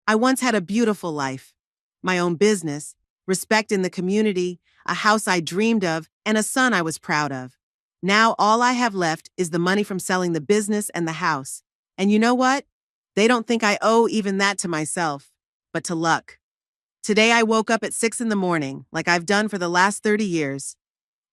I once had a beautiful life, my own business, respect in the community, a house I dreamed of, and a son I was proud of. Now all I have left is the money from selling the business and the house. And you know what? They don't think I owe even that to myself, but to luck. Today I woke up at 6 in the morning, like I've done for the last 30 years.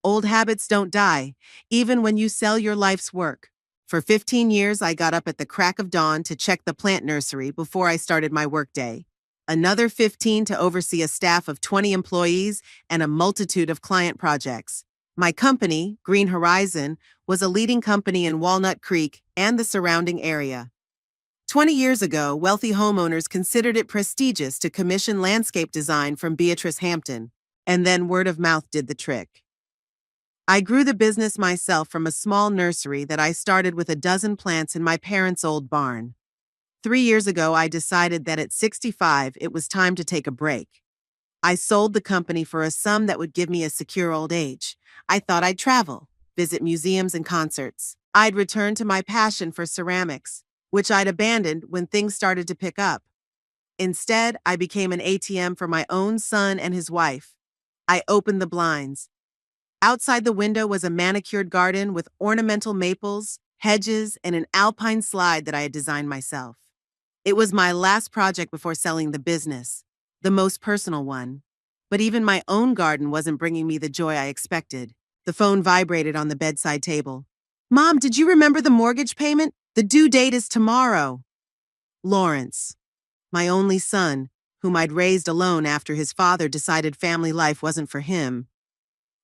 Old habits don't die, even when you sell your life's work. For 15 years, I got up at the crack of dawn to check the plant nursery before I started my workday. Another 15 to oversee a staff of 20 employees and a multitude of client projects. My company, Green Horizon, was a leading company in Walnut Creek and the surrounding area. 20 years ago, wealthy homeowners considered it prestigious to commission landscape design from Beatrice Hampton, and then word of mouth did the trick. I grew the business myself from a small nursery that I started with a dozen plants in my parents' old barn. 3 years ago, I decided that at 65, it was time to take a break. I sold the company for a sum that would give me a secure old age. I thought I'd travel, visit museums and concerts. I'd return to my passion for ceramics, which I'd abandoned when things started to pick up. Instead, I became an ATM for my own son and his wife. I opened the blinds. Outside the window was a manicured garden with ornamental maples, hedges, and an alpine slide that I had designed myself. It was my last project before selling the business, the most personal one. But even my own garden wasn't bringing me the joy I expected. The phone vibrated on the bedside table. "Mom, did you remember the mortgage payment? The due date is tomorrow." Lawrence, my only son, whom I'd raised alone after his father decided family life wasn't for him.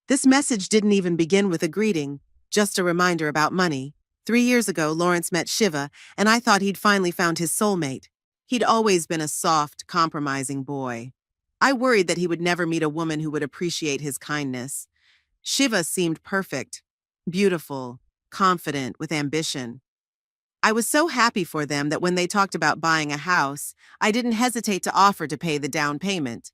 This message didn't even begin with a greeting, just a reminder about money. 3 years ago, Lawrence met Shiva, and I thought he'd finally found his soulmate. He'd always been a soft, compromising boy. I worried that he would never meet a woman who would appreciate his kindness. Shiva seemed perfect, beautiful, confident, with ambition. I was so happy for them that when they talked about buying a house, I didn't hesitate to offer to pay the down payment.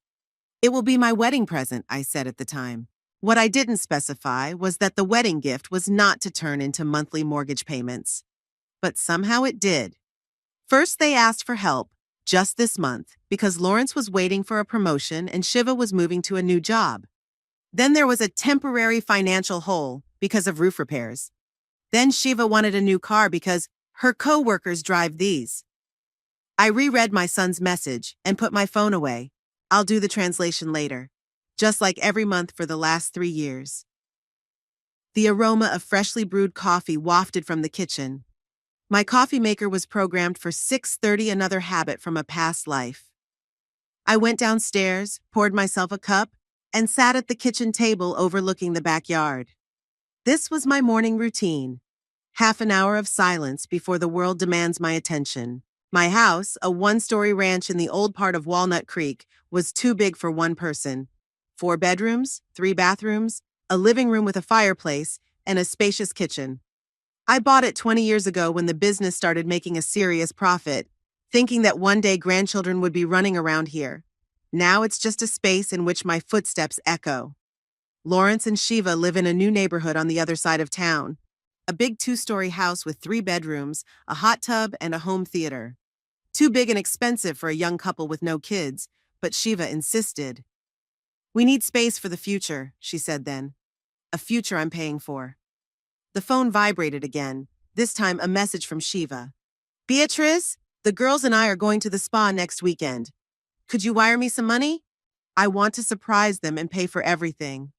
"It will be my wedding present," I said at the time. What I didn't specify was that the wedding gift was not to turn into monthly mortgage payments. But somehow it did. First, they asked for help, just this month, because Lawrence was waiting for a promotion and Shiva was moving to a new job. Then there was a temporary financial hole because of roof repairs. Then Shiva wanted a new car because her co-workers drive these. I reread my son's message and put my phone away. I'll do the translation later. Just like every month for the last 3 years. The aroma of freshly brewed coffee wafted from the kitchen. My coffee maker was programmed for 6:30, another habit from a past life. I went downstairs, poured myself a cup, and sat at the kitchen table overlooking the backyard. This was my morning routine. Half an hour of silence before the world demands my attention. My house, a one-story ranch in the old part of Walnut Creek, was too big for one person. 4 bedrooms, 3 bathrooms, a living room with a fireplace, and a spacious kitchen. I bought it 20 years ago when the business started making a serious profit, thinking that one day grandchildren would be running around here. Now it's just a space in which my footsteps echo. Lawrence and Shiva live in a new neighborhood on the other side of town. A big 2-story house with 3 bedrooms, a hot tub, and a home theater. Too big and expensive for a young couple with no kids, but Shiva insisted. "We need space for the future," she said then. "A future I'm paying for." The phone vibrated again, this time a message from Shiva. "Beatrice, the girls and I are going to the spa next weekend. Could you wire me some money? I want to surprise them and pay for everything."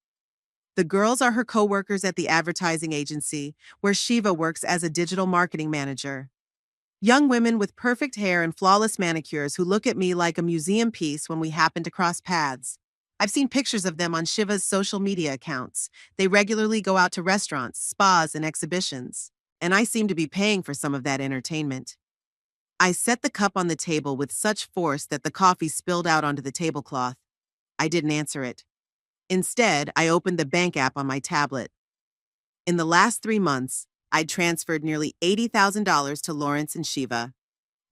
The girls are her co-workers at the advertising agency, where Shiva works as a digital marketing manager. Young women with perfect hair and flawless manicures who look at me like a museum piece when we happen to cross paths. I've seen pictures of them on Shiva's social media accounts. They regularly go out to restaurants, spas, and exhibitions. And I seem to be paying for some of that entertainment. I set the cup on the table with such force that the coffee spilled out onto the tablecloth. I didn't answer it. Instead, I opened the bank app on my tablet. In the last 3 months, I'd transferred nearly $80,000 to Lawrence and Shiva.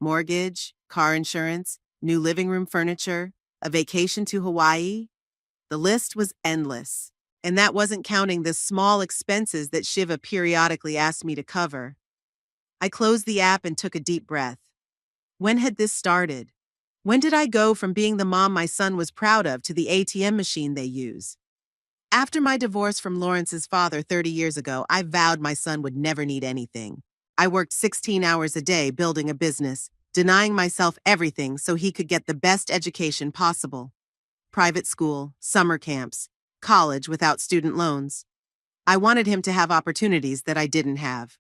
Mortgage, car insurance, new living room furniture, a vacation to Hawaii. The list was endless, and that wasn't counting the small expenses that Shiva periodically asked me to cover. I closed the app and took a deep breath. When had this started? When did I go from being the mom my son was proud of to the ATM machine they use? After my divorce from Lawrence's father 30 years ago, I vowed my son would never need anything. I worked 16 hours a day building a business, denying myself everything so he could get the best education possible. Private school, summer camps, college without student loans. I wanted him to have opportunities that I didn't have.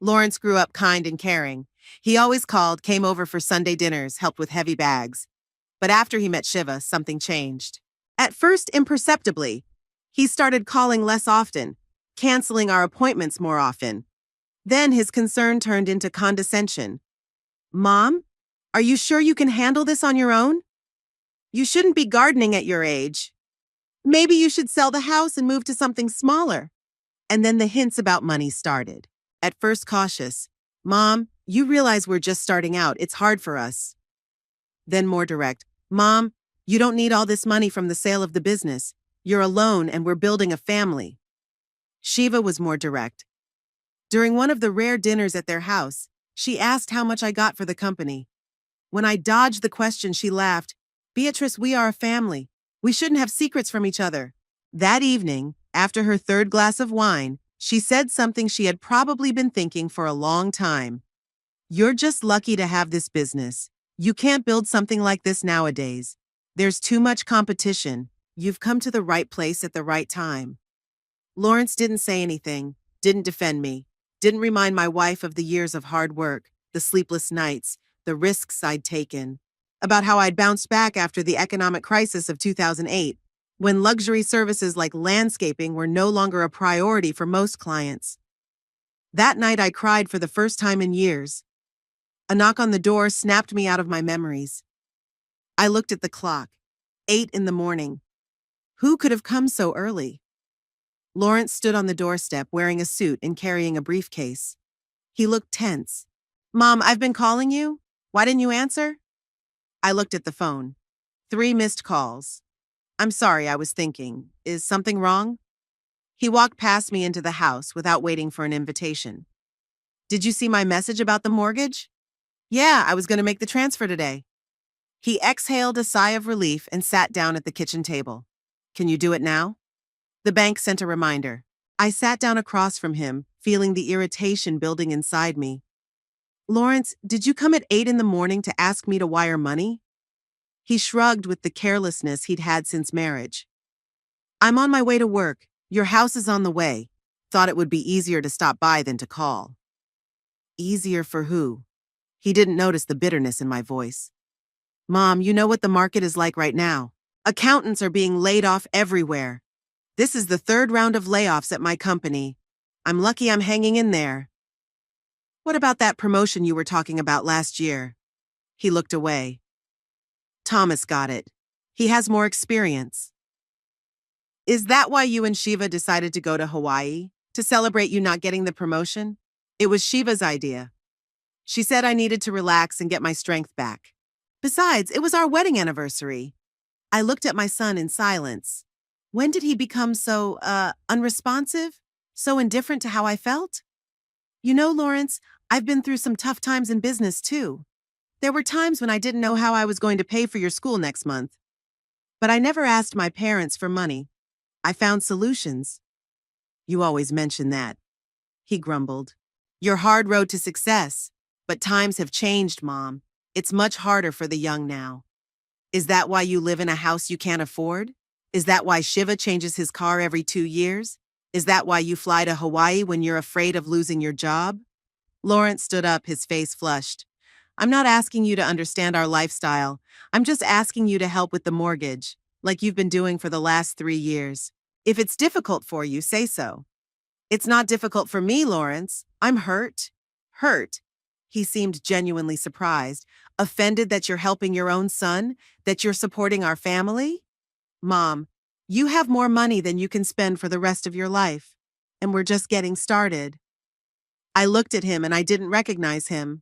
Lawrence grew up kind and caring. He always called, came over for Sunday dinners, helped with heavy bags. But after he met Shiva, something changed. At first, imperceptibly. He started calling less often, canceling our appointments more often. Then his concern turned into condescension. Mom, are you sure you can handle this on your own? You shouldn't be gardening at your age. Maybe you should sell the house and move to something smaller. And then the hints about money started. At first cautious. Mom, you realize we're just starting out. It's hard for us. Then more direct. Mom, you don't need all this money from the sale of the business. You're alone and we're building a family. Shiva was more direct. During one of the rare dinners at their house, she asked how much I got for the company. When I dodged the question, she laughed. Beatrice, we are a family. We shouldn't have secrets from each other. That evening, after her third glass of wine, she said something she had probably been thinking for a long time. You're just lucky to have this business. You can't build something like this nowadays. There's too much competition. You've come to the right place at the right time. Lawrence didn't say anything, didn't defend me, didn't remind my wife of the years of hard work, the sleepless nights, the risks I'd taken, about how I'd bounced back after the economic crisis of 2008, when luxury services like landscaping were no longer a priority for most clients. That night I cried for the first time in years. A knock on the door snapped me out of my memories. I looked at the clock. 8 in the morning. Who could have come so early? Lawrence stood on the doorstep wearing a suit and carrying a briefcase. He looked tense. Mom, I've been calling you. Why didn't you answer? I looked at the phone. 3 missed calls. I'm sorry, I was thinking. Is something wrong? He walked past me into the house without waiting for an invitation. Did you see my message about the mortgage? Yeah, I was going to make the transfer today. He exhaled a sigh of relief and sat down at the kitchen table. Can you do it now? The bank sent a reminder. I sat down across from him, feeling the irritation building inside me. Lawrence, did you come at 8 in the morning to ask me to wire money? He shrugged with the carelessness he'd had since marriage. I'm on my way to work. Your house is on the way. Thought it would be easier to stop by than to call. Easier for who? He didn't notice the bitterness in my voice. Mom, you know what the market is like right now. Accountants are being laid off everywhere. This is the 3rd round of layoffs at my company. I'm lucky I'm hanging in there. What about that promotion you were talking about last year? He looked away. Thomas got it. He has more experience. Is that why you and Shiva decided to go to Hawaii? To celebrate you not getting the promotion? It was Shiva's idea. She said I needed to relax and get my strength back. Besides, it was our wedding anniversary. I looked at my son in silence. When did he become so, unresponsive? So indifferent to how I felt? You know, Lawrence, I've been through some tough times in business, too. There were times when I didn't know how I was going to pay for your school next month. But I never asked my parents for money. I found solutions. You always mention that. He grumbled. Your hard road to success. But times have changed, Mom. It's much harder for the young now. Is that why you live in a house you can't afford? Is that why Shiva changes his car every 2 years? Is that why you fly to Hawaii when you're afraid of losing your job? Lawrence stood up, his face flushed. I'm not asking you to understand our lifestyle. I'm just asking you to help with the mortgage, like you've been doing for the last 3 years. If it's difficult for you, say so. It's not difficult for me, Lawrence. I'm hurt. Hurt. He seemed genuinely surprised, offended that you're helping your own son, that you're supporting our family. Mom, you have more money than you can spend for the rest of your life, and we're just getting started. I looked at him and I didn't recognize him.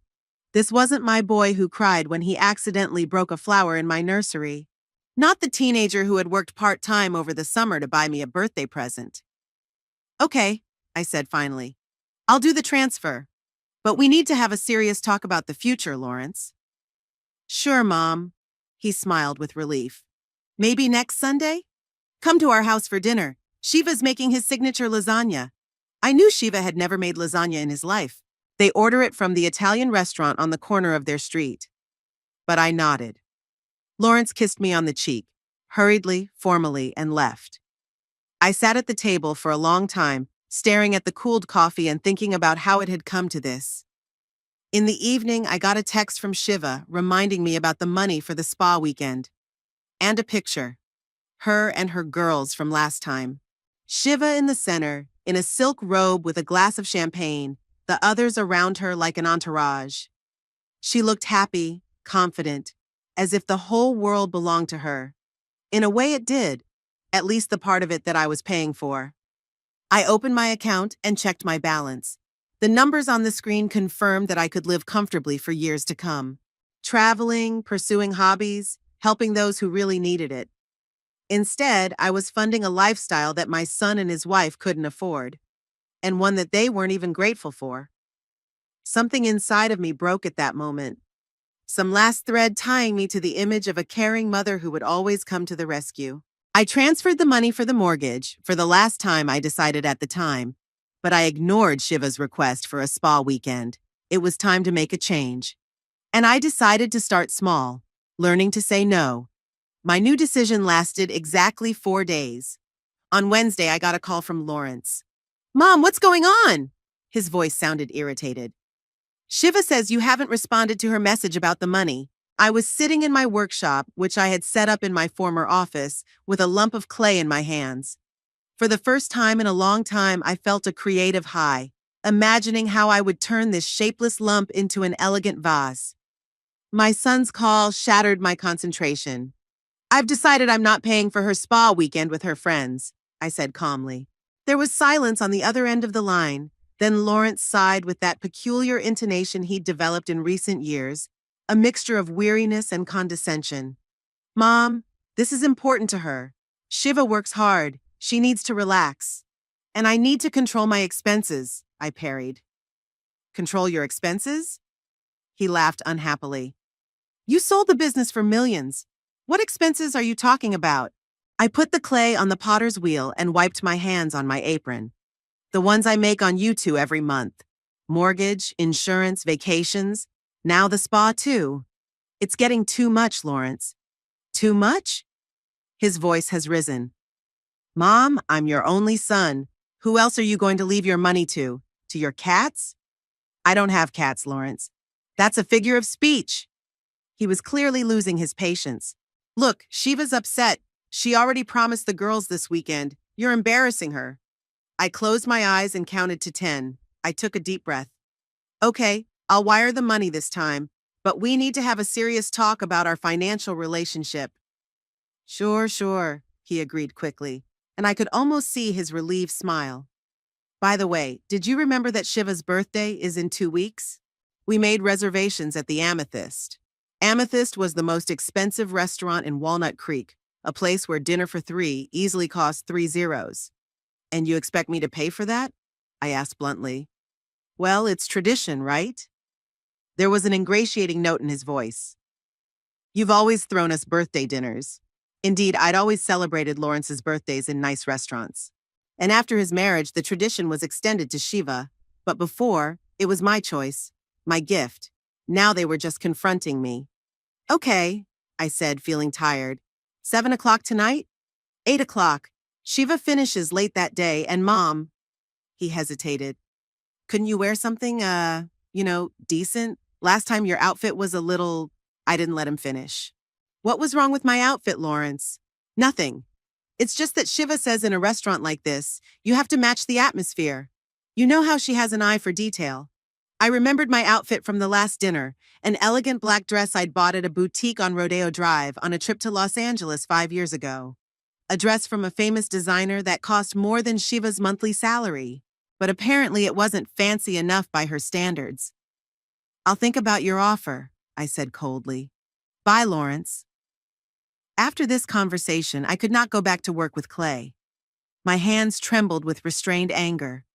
This wasn't my boy who cried when he accidentally broke a flower in my nursery. Not the teenager who had worked part-time over the summer to buy me a birthday present. Okay, I said finally. I'll do the transfer. But we need to have a serious talk about the future, Lawrence. Sure, Mom. He smiled with relief. Maybe next Sunday? Come to our house for dinner. Shiva's making his signature lasagna. I knew Shiva had never made lasagna in his life. They order it from the Italian restaurant on the corner of their street. But I nodded. Lawrence kissed me on the cheek, hurriedly, formally, and left. I sat at the table for a long time, staring at the cooled coffee and thinking about how it had come to this. In the evening, I got a text from Shiva reminding me about the money for the spa weekend. And a picture. Her and her girls from last time. Shiva in the center, in a silk robe with a glass of champagne, the others around her like an entourage. She looked happy, confident, as if the whole world belonged to her. In a way it did, at least the part of it that I was paying for. I opened my account and checked my balance. The numbers on the screen confirmed that I could live comfortably for years to come. Traveling, pursuing hobbies, helping those who really needed it. Instead, I was funding a lifestyle that my son and his wife couldn't afford, and one that they weren't even grateful for. Something inside of me broke at that moment. Some last thread tying me to the image of a caring mother who would always come to the rescue. I transferred the money for the mortgage, for the last time I decided at the time, but I ignored Shiva's request for a spa weekend. It was time to make a change. And I decided to start small, learning to say no. My new decision lasted exactly 4 days. On Wednesday, I got a call from Lawrence. "Mom, what's going on?" His voice sounded irritated. "Shiva says you haven't responded to her message about the money." I was sitting in my workshop, which I had set up in my former office, with a lump of clay in my hands. For the first time in a long time, I felt a creative high, imagining how I would turn this shapeless lump into an elegant vase. My son's call shattered my concentration. "I've decided I'm not paying for her spa weekend with her friends," I said calmly. There was silence on the other end of the line. Then Lawrence sighed with that peculiar intonation he'd developed in recent years, a mixture of weariness and condescension. "Mom, this is important to her. Shiva works hard. She needs to relax. And I need to control my expenses," I parried. "Control your expenses?" He laughed unhappily. "You sold the business for millions. What expenses are you talking about?" I put the clay on the potter's wheel and wiped my hands on my apron. "The ones I make on you two every month. Mortgage, insurance, vacations. Now the spa too. It's getting too much, Lawrence." "Too much?" His voice has risen. "Mom, I'm your only son. Who else are you going to leave your money to? To your cats?" "I don't have cats, Lawrence." "That's a figure of speech." He was clearly losing his patience. "Look, Shiva's upset. She already promised the girls this weekend. You're embarrassing her." I closed my eyes and counted to 10. I took a deep breath. "Okay, I'll wire the money this time, but we need to have a serious talk about our financial relationship." Sure, he agreed quickly, and I could almost see his relieved smile. "By the way, did you remember that Shiva's birthday is in 2 weeks? We made reservations at the Amethyst." Amethyst was the most expensive restaurant in Walnut Creek, a place where dinner for 3 easily cost 3 zeros. "And you expect me to pay for that?" I asked bluntly. "Well, it's tradition, right?" There was an ingratiating note in his voice. "You've always thrown us birthday dinners." Indeed, I'd always celebrated Lawrence's birthdays in nice restaurants. And after his marriage, the tradition was extended to Shiva. But before, it was my choice, my gift. Now they were just confronting me. "Okay," I said, feeling tired. 7 o'clock tonight? 8 o'clock. Shiva finishes late that day, and Mom..." He hesitated. "Couldn't you wear something, decent? Last time your outfit was a little..." I didn't let him finish. "What was wrong with my outfit, Lawrence?" "Nothing. It's just that Shiva says in a restaurant like this, you have to match the atmosphere. You know how she has an eye for detail." I remembered my outfit from the last dinner, an elegant black dress I'd bought at a boutique on Rodeo Drive on a trip to Los Angeles 5 years ago. A dress from a famous designer that cost more than Shiva's monthly salary. But apparently it wasn't fancy enough by her standards. "I'll think about your offer," I said coldly. "Bye, Lawrence." After this conversation, I could not go back to work with Clay. My hands trembled with restrained anger.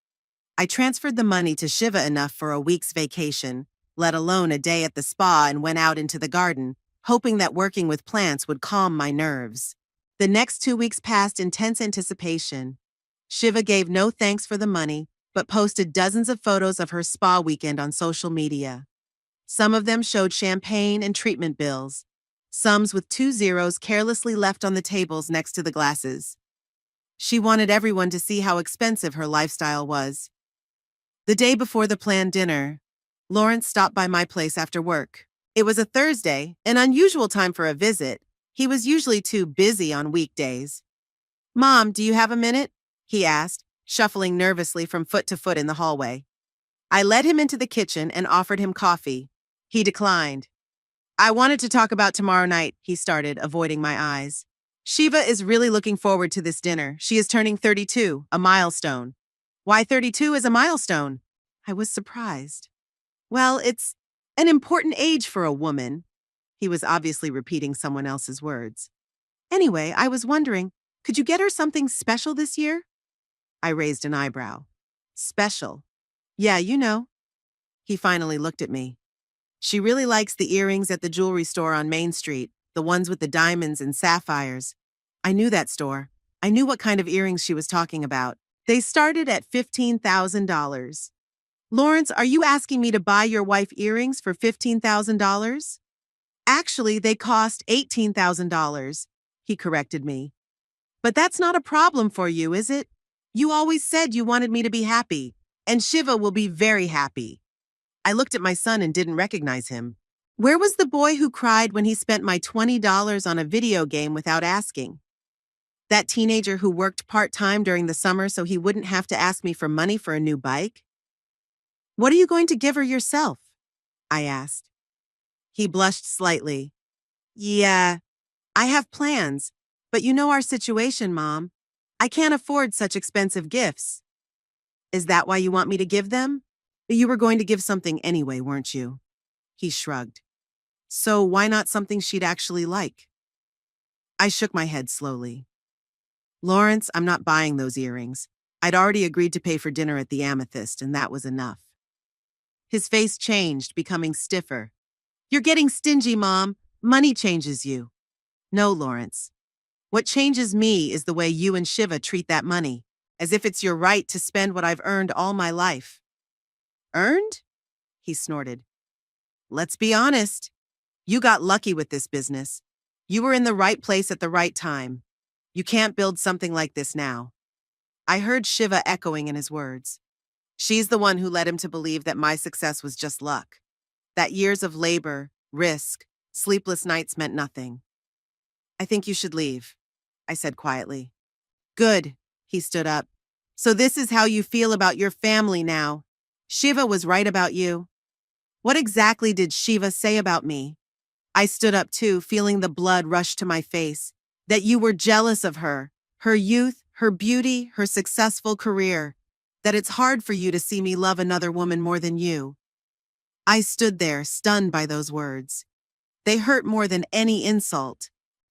I transferred the money to Shiva enough for a week's vacation, let alone a day at the spa, and went out into the garden, hoping that working with plants would calm my nerves. The next 2 weeks passed in tense anticipation. Shiva gave no thanks for the money, but posted dozens of photos of her spa weekend on social media. Some of them showed champagne and treatment bills, some with 2 zeros carelessly left on the tables next to the glasses. She wanted everyone to see how expensive her lifestyle was. The day before the planned dinner, Lawrence stopped by my place after work. It was a Thursday, an unusual time for a visit. He was usually too busy on weekdays. "Mom, do you have a minute?" he asked, shuffling nervously from foot to foot in the hallway. I led him into the kitchen and offered him coffee. He declined. "I wanted to talk about tomorrow night," he started, avoiding my eyes. "Shiva is really looking forward to this dinner. She is turning 32, a milestone." "Why 32 is a milestone?" I was surprised. "Well, it's an important age for a woman." He was obviously repeating someone else's words. "Anyway, I was wondering, could you get her something special this year?" I raised an eyebrow. "Special?" "Yeah, you know." He finally looked at me. "She really likes the earrings at the jewelry store on Main Street, the ones with the diamonds and sapphires." I knew that store. I knew what kind of earrings she was talking about. They started at $15,000. "Lawrence, are you asking me to buy your wife earrings for $15,000? Actually, they cost $18,000, he corrected me. "But that's not a problem for you, is it? You always said you wanted me to be happy, and Shiva will be very happy." I looked at my son and didn't recognize him. Where was the boy who cried when he spent my $20 on a video game without asking? That teenager who worked part-time during the summer so he wouldn't have to ask me for money for a new bike? "What are you going to give her yourself?" I asked. He blushed slightly. "Yeah, I have plans, but you know our situation, Mom. I can't afford such expensive gifts." "Is that why you want me to give them? You were going to give something anyway, weren't you?" He shrugged. "So why not something she'd actually like?" I shook my head slowly. "Lawrence, I'm not buying those earrings. I'd already agreed to pay for dinner at the Amethyst, and that was enough." His face changed, becoming stiffer. "You're getting stingy, Mom. Money changes you." "No, Lawrence. What changes me is the way you and Shiva treat that money, as if it's your right to spend what I've earned all my life." "Earned?" he snorted. "Let's be honest. You got lucky with this business. You were in the right place at the right time. You can't build something like this now." I heard Shiva echoing in his words. "She's the one who led him to believe that my success was just luck, that years of labor, risk, sleepless nights meant nothing." "I think you should leave," I said quietly. "Good," he stood up. "So this is how you feel about your family now. Shiva was right about you." "What exactly did Shiva say about me?" I stood up too, feeling the blood rush to my face. "That you were jealous of her youth, her beauty, her successful career. That it's hard for you to see me love another woman more than you." I stood there, stunned by those words. They hurt more than any insult.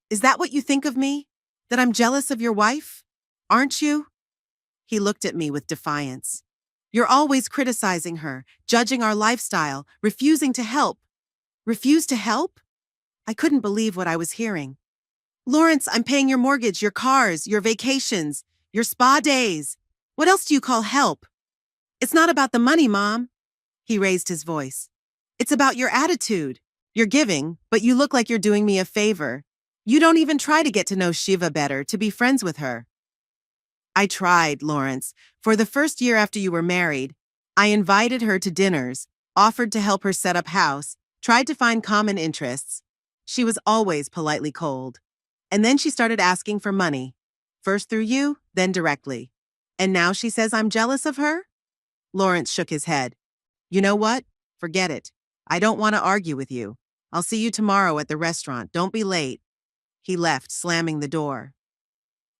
"Is that what you think of me? That I'm jealous of your wife? Aren't you?" He looked at me with defiance. "You're always criticizing her, judging our lifestyle, refusing to help." "Refuse to help?" I couldn't believe what I was hearing. "Lawrence, I'm paying your mortgage, your cars, your vacations, your spa days. What else do you call help?" "It's not about the money, Mom." He raised his voice. "It's about your attitude. You're giving, but you look like you're doing me a favor. You don't even try to get to know Shiva better, to be friends with her." "I tried, Lawrence. For the first year after you were married, I invited her to dinners, offered to help her set up house, tried to find common interests. She was always politely cold. And then she started asking for money. First through you, then directly. And now she says I'm jealous of her?" Lawrence shook his head. "You know what? Forget it. I don't want to argue with you. I'll see you tomorrow at the restaurant. Don't be late." He left, slamming the door.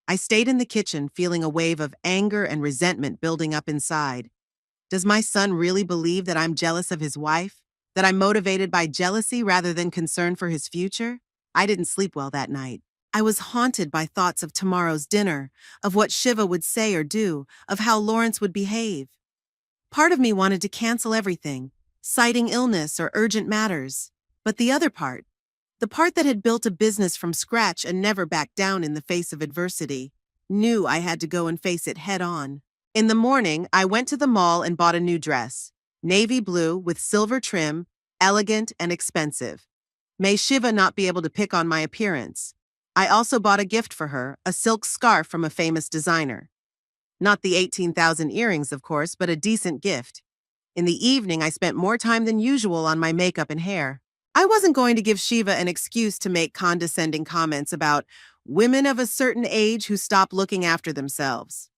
I stayed in the kitchen, feeling a wave of anger and resentment building up inside. Does my son really believe that I'm jealous of his wife? That I'm motivated by jealousy rather than concern for his future? I didn't sleep well that night. I was haunted by thoughts of tomorrow's dinner, of what Shiva would say or do, of how Lawrence would behave. Part of me wanted to cancel everything, citing illness or urgent matters. But the other part, The part that had built a business from scratch and never backed down in the face of adversity, knew I had to go and face it head on. In the morning, I went to the mall and bought a new dress. Navy blue with silver trim, elegant and expensive. May Shiva not be able to pick on my appearance. I also bought a gift for her, a silk scarf from a famous designer. Not the 18,000 earrings, of course, but a decent gift. In the evening, I spent more time than usual on my makeup and hair. I wasn't going to give Shiva an excuse to make condescending comments about women of a certain age who stop looking after themselves.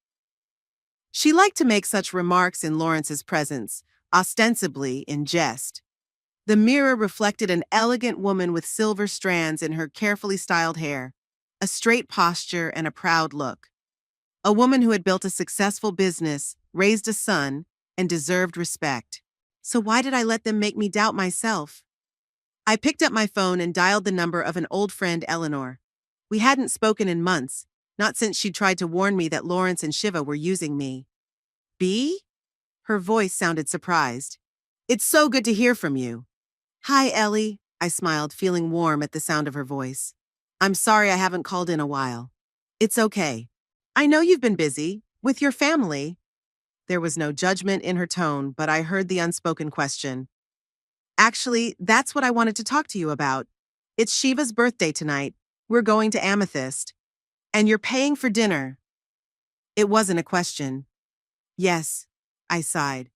She liked to make such remarks in Lawrence's presence, ostensibly in jest. The mirror reflected an elegant woman with silver strands in her carefully styled hair, a straight posture and a proud look. A woman who had built a successful business, raised a son, and deserved respect. So why did I let them make me doubt myself? I picked up my phone and dialed the number of an old friend, Eleanor. We hadn't spoken in months, not since she'd tried to warn me that Lawrence and Shiva were using me. "B?" Her voice sounded surprised. "It's so good to hear from you." "Hi, Ellie," I smiled, feeling warm at the sound of her voice. "I'm sorry I haven't called in a while." "It's okay. I know you've been busy. With your family." There was no judgment in her tone, but I heard the unspoken question. "Actually, that's what I wanted to talk to you about. It's Shiva's birthday tonight. We're going to Amethyst. And you're paying for dinner." It wasn't a question. "Yes," I sighed.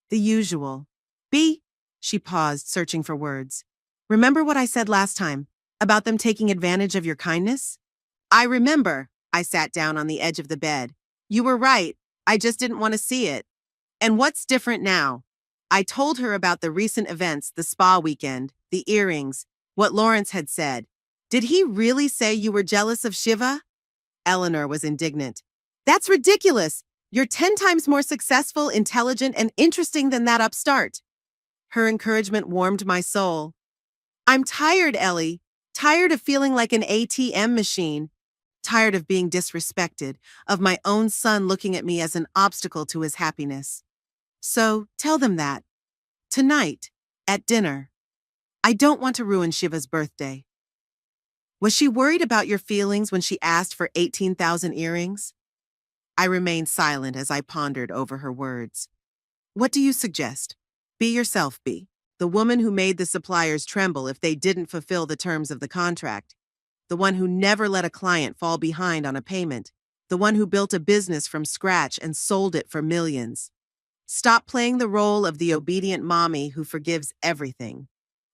"The usual." "B?" She paused, searching for words. "Remember what I said last time, about them taking advantage of your kindness?" "I remember." I sat down on the edge of the bed. "You were right. I just didn't want to see it." "And what's different now?" I told her about the recent events, the spa weekend, the earrings, what Lawrence had said. "Did he really say you were jealous of Shiva?" Eleanor was indignant. "That's ridiculous. You're 10 times more successful, intelligent, and interesting than that upstart." Her encouragement warmed my soul. "I'm tired, Ellie. Tired of feeling like an ATM machine. Tired of being disrespected, of my own son looking at me as an obstacle to his happiness. So, tell them that. Tonight, at dinner. I don't want to ruin Shiva's birthday." "Was she worried about your feelings when she asked for 18,000 earrings?" I remained silent as I pondered over her words. "What do you suggest? Be yourself, B. The woman who made the suppliers tremble if they didn't fulfill the terms of the contract. The one who never let a client fall behind on a payment. The one who built a business from scratch and sold it for millions. Stop playing the role of the obedient mommy who forgives everything."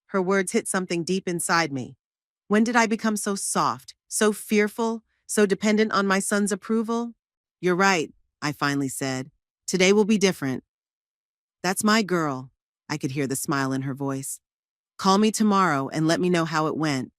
Her words hit something deep inside me. When did I become so soft, so fearful, so dependent on my son's approval? "You're right," I finally said. "Today will be different." "That's my girl." I could hear the smile in her voice. "Call me tomorrow and let me know how it went."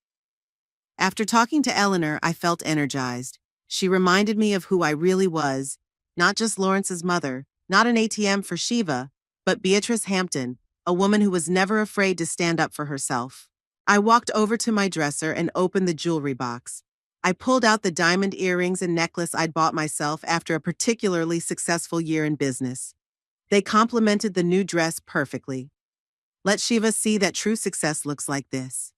After talking to Eleanor, I felt energized. She reminded me of who I really was, not just Lawrence's mother, not an ATM for Shiva, but Beatrice Hampton, a woman who was never afraid to stand up for herself. I walked over to my dresser and opened the jewelry box. I pulled out the diamond earrings and necklace I'd bought myself after a particularly successful year in business. They complemented the new dress perfectly. Let Shiva see that true success looks like this.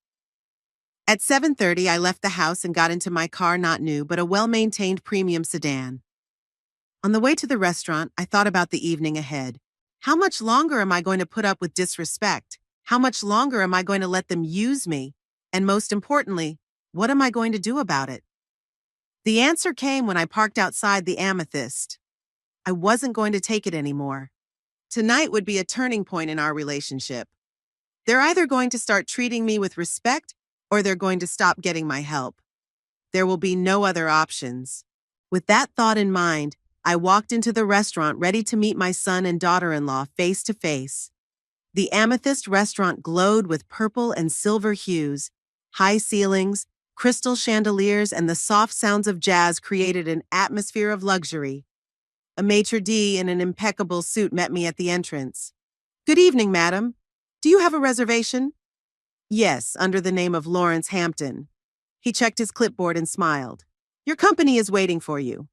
At 7:30, I left the house and got into my car, not new, but a well-maintained premium sedan. On the way to the restaurant, I thought about the evening ahead. How much longer am I going to put up with disrespect? How much longer am I going to let them use me? And most importantly, what am I going to do about it? The answer came when I parked outside the Amethyst. I wasn't going to take it anymore. Tonight would be a turning point in our relationship. They're either going to start treating me with respect or they're going to stop getting my help. There will be no other options. With that thought in mind, I walked into the restaurant ready to meet my son and daughter-in-law face to face. The Amethyst restaurant glowed with purple and silver hues. High ceilings, crystal chandeliers, and the soft sounds of jazz created an atmosphere of luxury. A maitre d' in an impeccable suit met me at the entrance. "Good evening, madam. Do you have a reservation?" "Yes, under the name of Lawrence Hampton." He checked his clipboard and smiled. "Your company is waiting for you.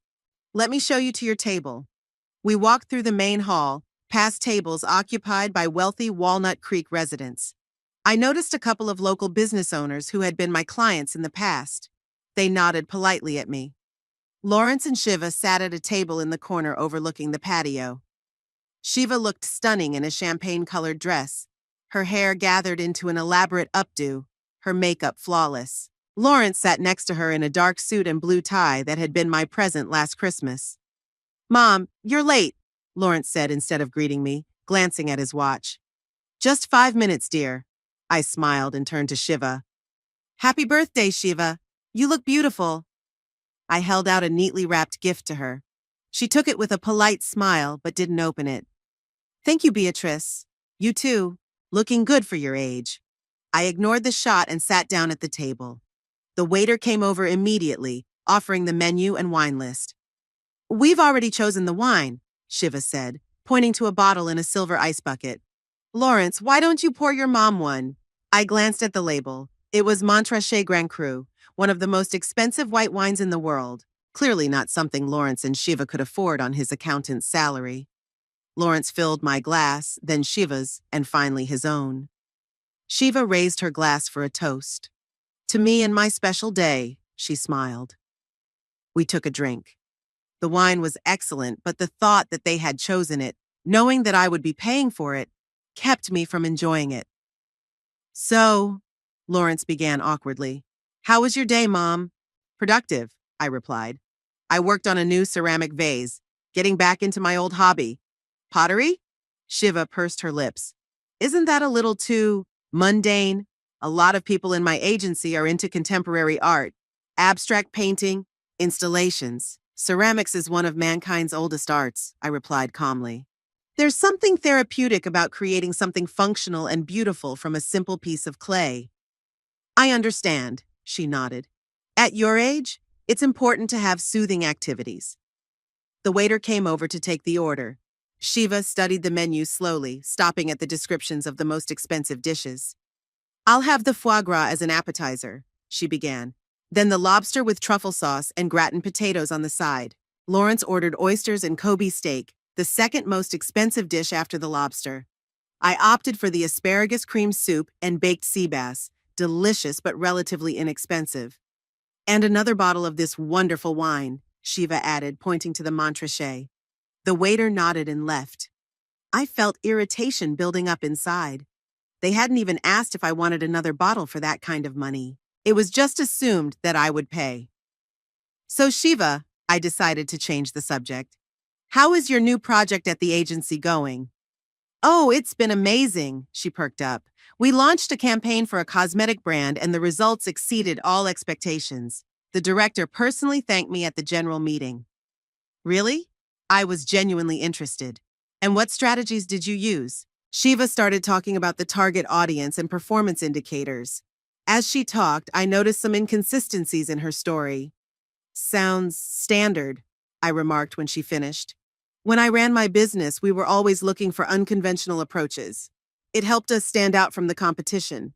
Let me show you to your table." We walked through the main hall, past tables occupied by wealthy Walnut Creek residents. I noticed a couple of local business owners who had been my clients in the past. They nodded politely at me. Lawrence and Shiva sat at a table in the corner overlooking the patio. Shiva looked stunning in a champagne-colored dress, her hair gathered into an elaborate updo, her makeup flawless. Lawrence sat next to her in a dark suit and blue tie that had been my present last Christmas. "Mom, you're late," Lawrence said instead of greeting me, glancing at his watch. "Just 5 minutes, dear." I smiled and turned to Shiva. "Happy birthday, Shiva. You look beautiful." I held out a neatly wrapped gift to her. She took it with a polite smile but didn't open it. "Thank you, Beatrice. You too. Looking good for your age." I ignored the shot and sat down at the table. The waiter came over immediately, offering the menu and wine list. "We've already chosen the wine," Shiva said, pointing to a bottle in a silver ice bucket. "Lawrence, why don't you pour your mom one?" I glanced at the label. It was Montrachet Grand Cru, one of the most expensive white wines in the world, clearly not something Lawrence and Shiva could afford on his accountant's salary. Lawrence filled my glass, then Shiva's, and finally his own. Shiva raised her glass for a toast. "To me and my special day," she smiled. We took a drink. The wine was excellent, but the thought that they had chosen it, knowing that I would be paying for it, kept me from enjoying it. "So," Lawrence began awkwardly, "how was your day, Mom?" "Productive," I replied. "I worked on a new ceramic vase, getting back into my old hobby." "Pottery?" Shiva pursed her lips. "Isn't that a little too mundane? A lot of people in my agency are into contemporary art, abstract painting, installations. Ceramics is one of mankind's oldest arts," I replied calmly. "There's something therapeutic about creating something functional and beautiful from a simple piece of clay." "I understand," she nodded. "At your age, it's important to have soothing activities." The waiter came over to take the order. Shiva studied the menu slowly, stopping at the descriptions of the most expensive dishes. "I'll have the foie gras as an appetizer," she began. "Then the lobster with truffle sauce and gratin potatoes on the side." Lawrence ordered oysters and Kobe steak, the second most expensive dish after the lobster. I opted for the asparagus cream soup and baked sea bass, delicious but relatively inexpensive. "And another bottle of this wonderful wine," Shiva added, pointing to the Montrachet. The waiter nodded and left. I felt irritation building up inside. They hadn't even asked if I wanted another bottle for that kind of money. It was just assumed that I would pay. "So Shiva," I decided to change the subject, "how is your new project at the agency going?" "Oh, it's been amazing," she perked up. "We launched a campaign for a cosmetic brand and the results exceeded all expectations. The director personally thanked me at the general meeting." "Really?" I was genuinely interested. "And what strategies did you use?" Shiva started talking about the target audience and performance indicators. As she talked, I noticed some inconsistencies in her story. "Sounds standard," I remarked when she finished. "When I ran my business, we were always looking for unconventional approaches. It helped us stand out from the competition."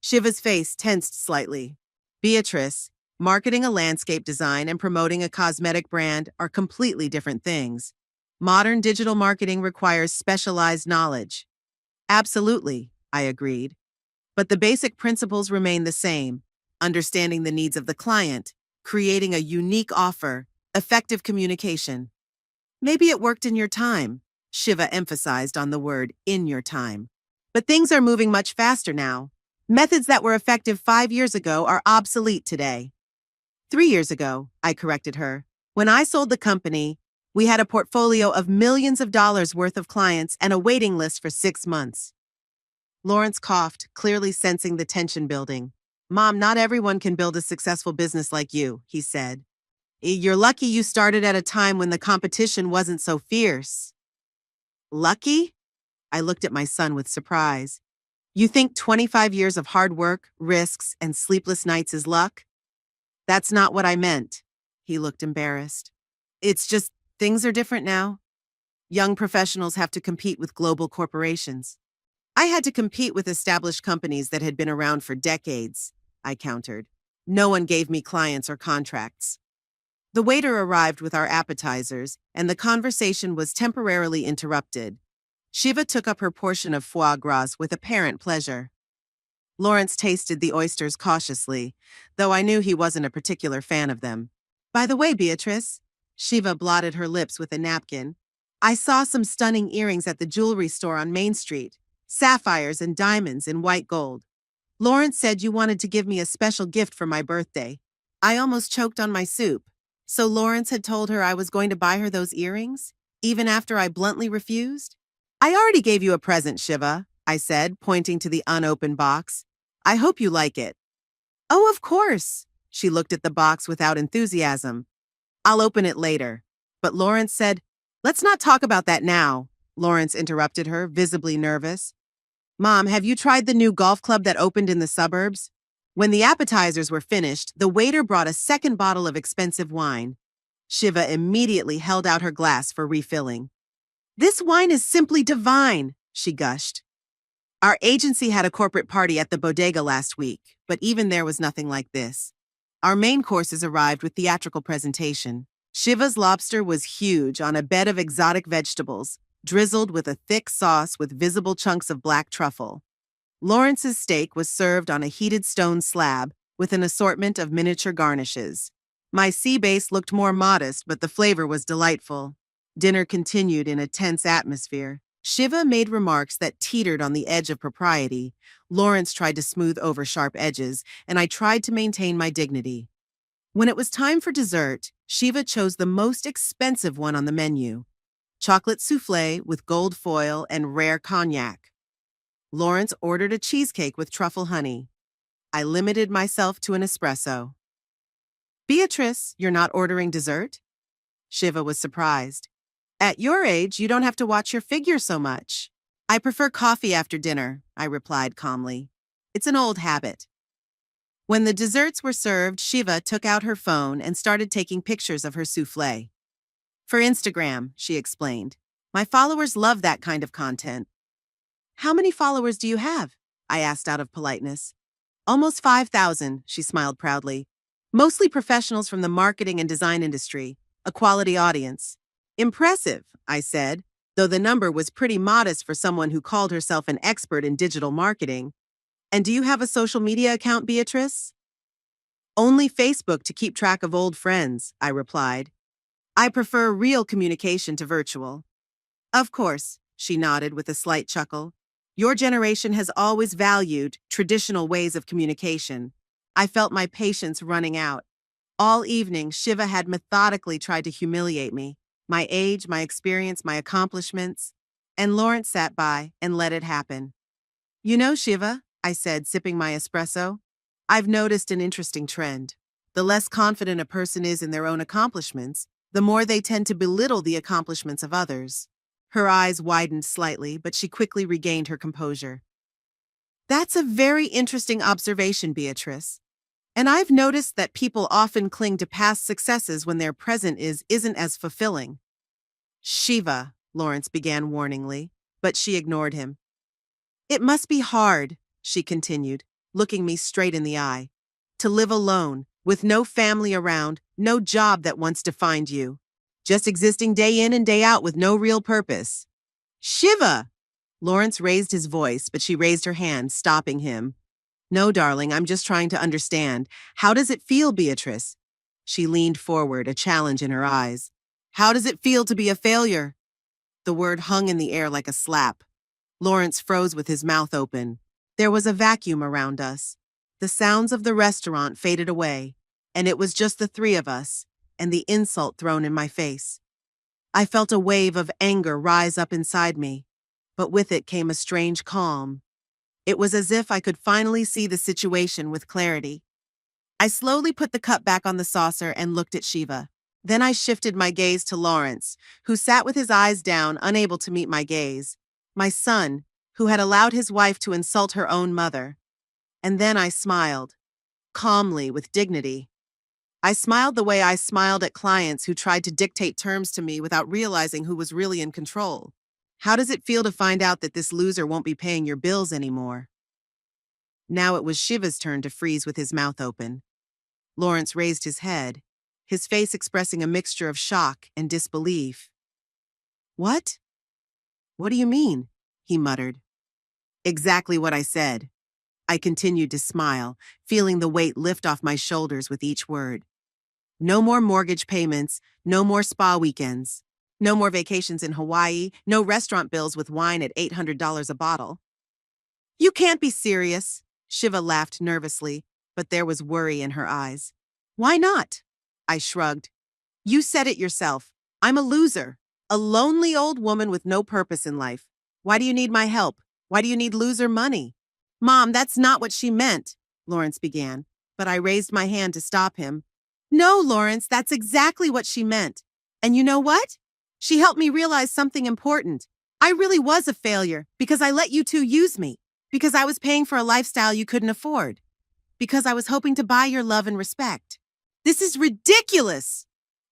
Shiva's face tensed slightly. "Beatrice, marketing a landscape design and promoting a cosmetic brand are completely different things. Modern digital marketing requires specialized knowledge." "Absolutely," I agreed. "But the basic principles remain the same: understanding the needs of the client, creating a unique offer, effective communication." "Maybe it worked in your time," Shiva emphasized on the word "in your time. "But things are moving much faster now. Methods that were effective 5 years ago are obsolete today." 3 years ago, I corrected her. "When I sold the company, we had a portfolio of millions of dollars worth of clients and a waiting list for 6 months. Lawrence coughed, clearly sensing the tension building. "Mom, not everyone can build a successful business like you," he said. "You're lucky you started at a time when the competition wasn't so fierce." "Lucky?" I looked at my son with surprise. "You think 25 years of hard work, risks, and sleepless nights is luck?" "That's not what I meant." He looked embarrassed. "It's just things are different now. Young professionals have to compete with global corporations." "I had to compete with established companies that had been around for decades," I countered. "No one gave me clients or contracts." The waiter arrived with our appetizers, and the conversation was temporarily interrupted. Shiva took up her portion of foie gras with apparent pleasure. Lawrence tasted the oysters cautiously, though I knew he wasn't a particular fan of them. By the way, Beatrice, Shiva blotted her lips with a napkin. I saw some stunning earrings at the jewelry store on Main Street, sapphires and diamonds in white gold. Lawrence said you wanted to give me a special gift for my birthday. I almost choked on my soup. So Lawrence had told her I was going to buy her those earrings, even after I bluntly refused? I already gave you a present, Shiva, I said, pointing to the unopened box. I hope you like it. Oh, of course. She looked at the box without enthusiasm. I'll open it later. But Lawrence said, let's not talk about that now. Lawrence interrupted her, visibly nervous. Mom, have you tried the new golf club that opened in the suburbs? When the appetizers were finished, the waiter brought a second bottle of expensive wine. Shiva immediately held out her glass for refilling. This wine is simply divine, she gushed. Our agency had a corporate party at the bodega last week, but even there was nothing like this. Our main courses arrived with theatrical presentation. Shiva's lobster was huge on a bed of exotic vegetables, drizzled with a thick sauce with visible chunks of black truffle. Lawrence's steak was served on a heated stone slab with an assortment of miniature garnishes. My sea base looked more modest, but the flavor was delightful. Dinner continued in a tense atmosphere. Shiva made remarks that teetered on the edge of propriety. Lawrence tried to smooth over sharp edges, and I tried to maintain my dignity. When it was time for dessert, Shiva chose the most expensive one on the menu, chocolate soufflé with gold foil and rare cognac. Lawrence ordered a cheesecake with truffle honey. I limited myself to an espresso. Beatrice, you're not ordering dessert? Shiva was surprised. At your age, you don't have to watch your figure so much. I prefer coffee after dinner, I replied calmly. It's an old habit. When the desserts were served, Shiva took out her phone and started taking pictures of her soufflé. For Instagram, she explained. My followers love that kind of content. How many followers do you have? I asked out of politeness. Almost 5,000, she smiled proudly. Mostly professionals from the marketing and design industry, a quality audience. Impressive, I said, though the number was pretty modest for someone who called herself an expert in digital marketing. And do you have a social media account, Beatrice? Only Facebook to keep track of old friends, I replied. I prefer real communication to virtual. Of course, she nodded with a slight chuckle. Your generation has always valued traditional ways of communication. I felt my patience running out. All evening, Shiva had methodically tried to humiliate me. My age, my experience, my accomplishments. And Lawrence sat by and let it happen. You know, Shiva, I said, sipping my espresso, I've noticed an interesting trend. The less confident a person is in their own accomplishments, the more they tend to belittle the accomplishments of others. Her eyes widened slightly, but she quickly regained her composure. That's a very interesting observation, Beatrice. And I've noticed that people often cling to past successes when their present isn't as fulfilling. Shiva, Lawrence began warningly, but she ignored him. It must be hard, she continued, looking me straight in the eye, to live alone, with no family around, no job that once defined you, just existing day in and day out with no real purpose. Shiva! Lawrence raised his voice, but she raised her hand, stopping him. No, darling, I'm just trying to understand. How does it feel, Beatrice? She leaned forward, a challenge in her eyes. How does it feel to be a failure? The word hung in the air like a slap. Lawrence froze with his mouth open. There was a vacuum around us. The sounds of the restaurant faded away, and it was just the three of us, and the insult thrown in my face. I felt a wave of anger rise up inside me, but with it came a strange calm. It was as if I could finally see the situation with clarity. I slowly put the cup back on the saucer and looked at Shiva. Then I shifted my gaze to Lawrence, who sat with his eyes down, unable to meet my gaze. My son, who had allowed his wife to insult her own mother. And then I smiled, calmly, with dignity. I smiled the way I smiled at clients who tried to dictate terms to me without realizing who was really in control. How does it feel to find out that this loser won't be paying your bills anymore? Now it was Shiva's turn to freeze with his mouth open. Lawrence raised his head, his face expressing a mixture of shock and disbelief. What? What do you mean? He muttered. Exactly what I said. I continued to smile, feeling the weight lift off my shoulders with each word. No more mortgage payments, no more spa weekends, no more vacations in Hawaii, no restaurant bills with wine at $800 a bottle. You can't be serious, Shiva laughed nervously, but there was worry in her eyes. Why not? I shrugged. You said it yourself. I'm a loser, a lonely old woman with no purpose in life. Why do you need my help? Why do you need loser money? Mom, that's not what she meant, Lawrence began, but I raised my hand to stop him. No, Lawrence, that's exactly what she meant. And you know what? She helped me realize something important. I really was a failure because I let you two use me, because I was paying for a lifestyle you couldn't afford, because I was hoping to buy your love and respect. This is ridiculous!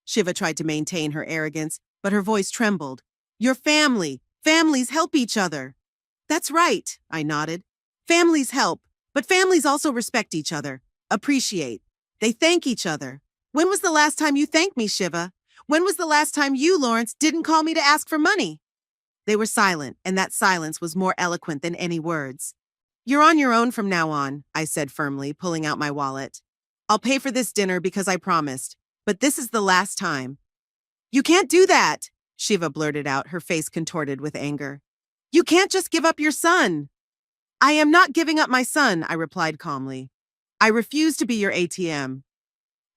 Shiva tried to maintain her arrogance, but her voice trembled. Your family. Families help each other. That's right, I nodded. Families help, but families also respect each other, appreciate. They thank each other. When was the last time you thanked me, Shiva? When was the last time you, Lawrence, didn't call me to ask for money? They were silent, and that silence was more eloquent than any words. You're on your own from now on, I said firmly, pulling out my wallet. I'll pay for this dinner because I promised, but this is the last time. You can't do that, Shiva blurted out, her face contorted with anger. You can't just give up your son. I am not giving up my son, I replied calmly. I refuse to be your ATM.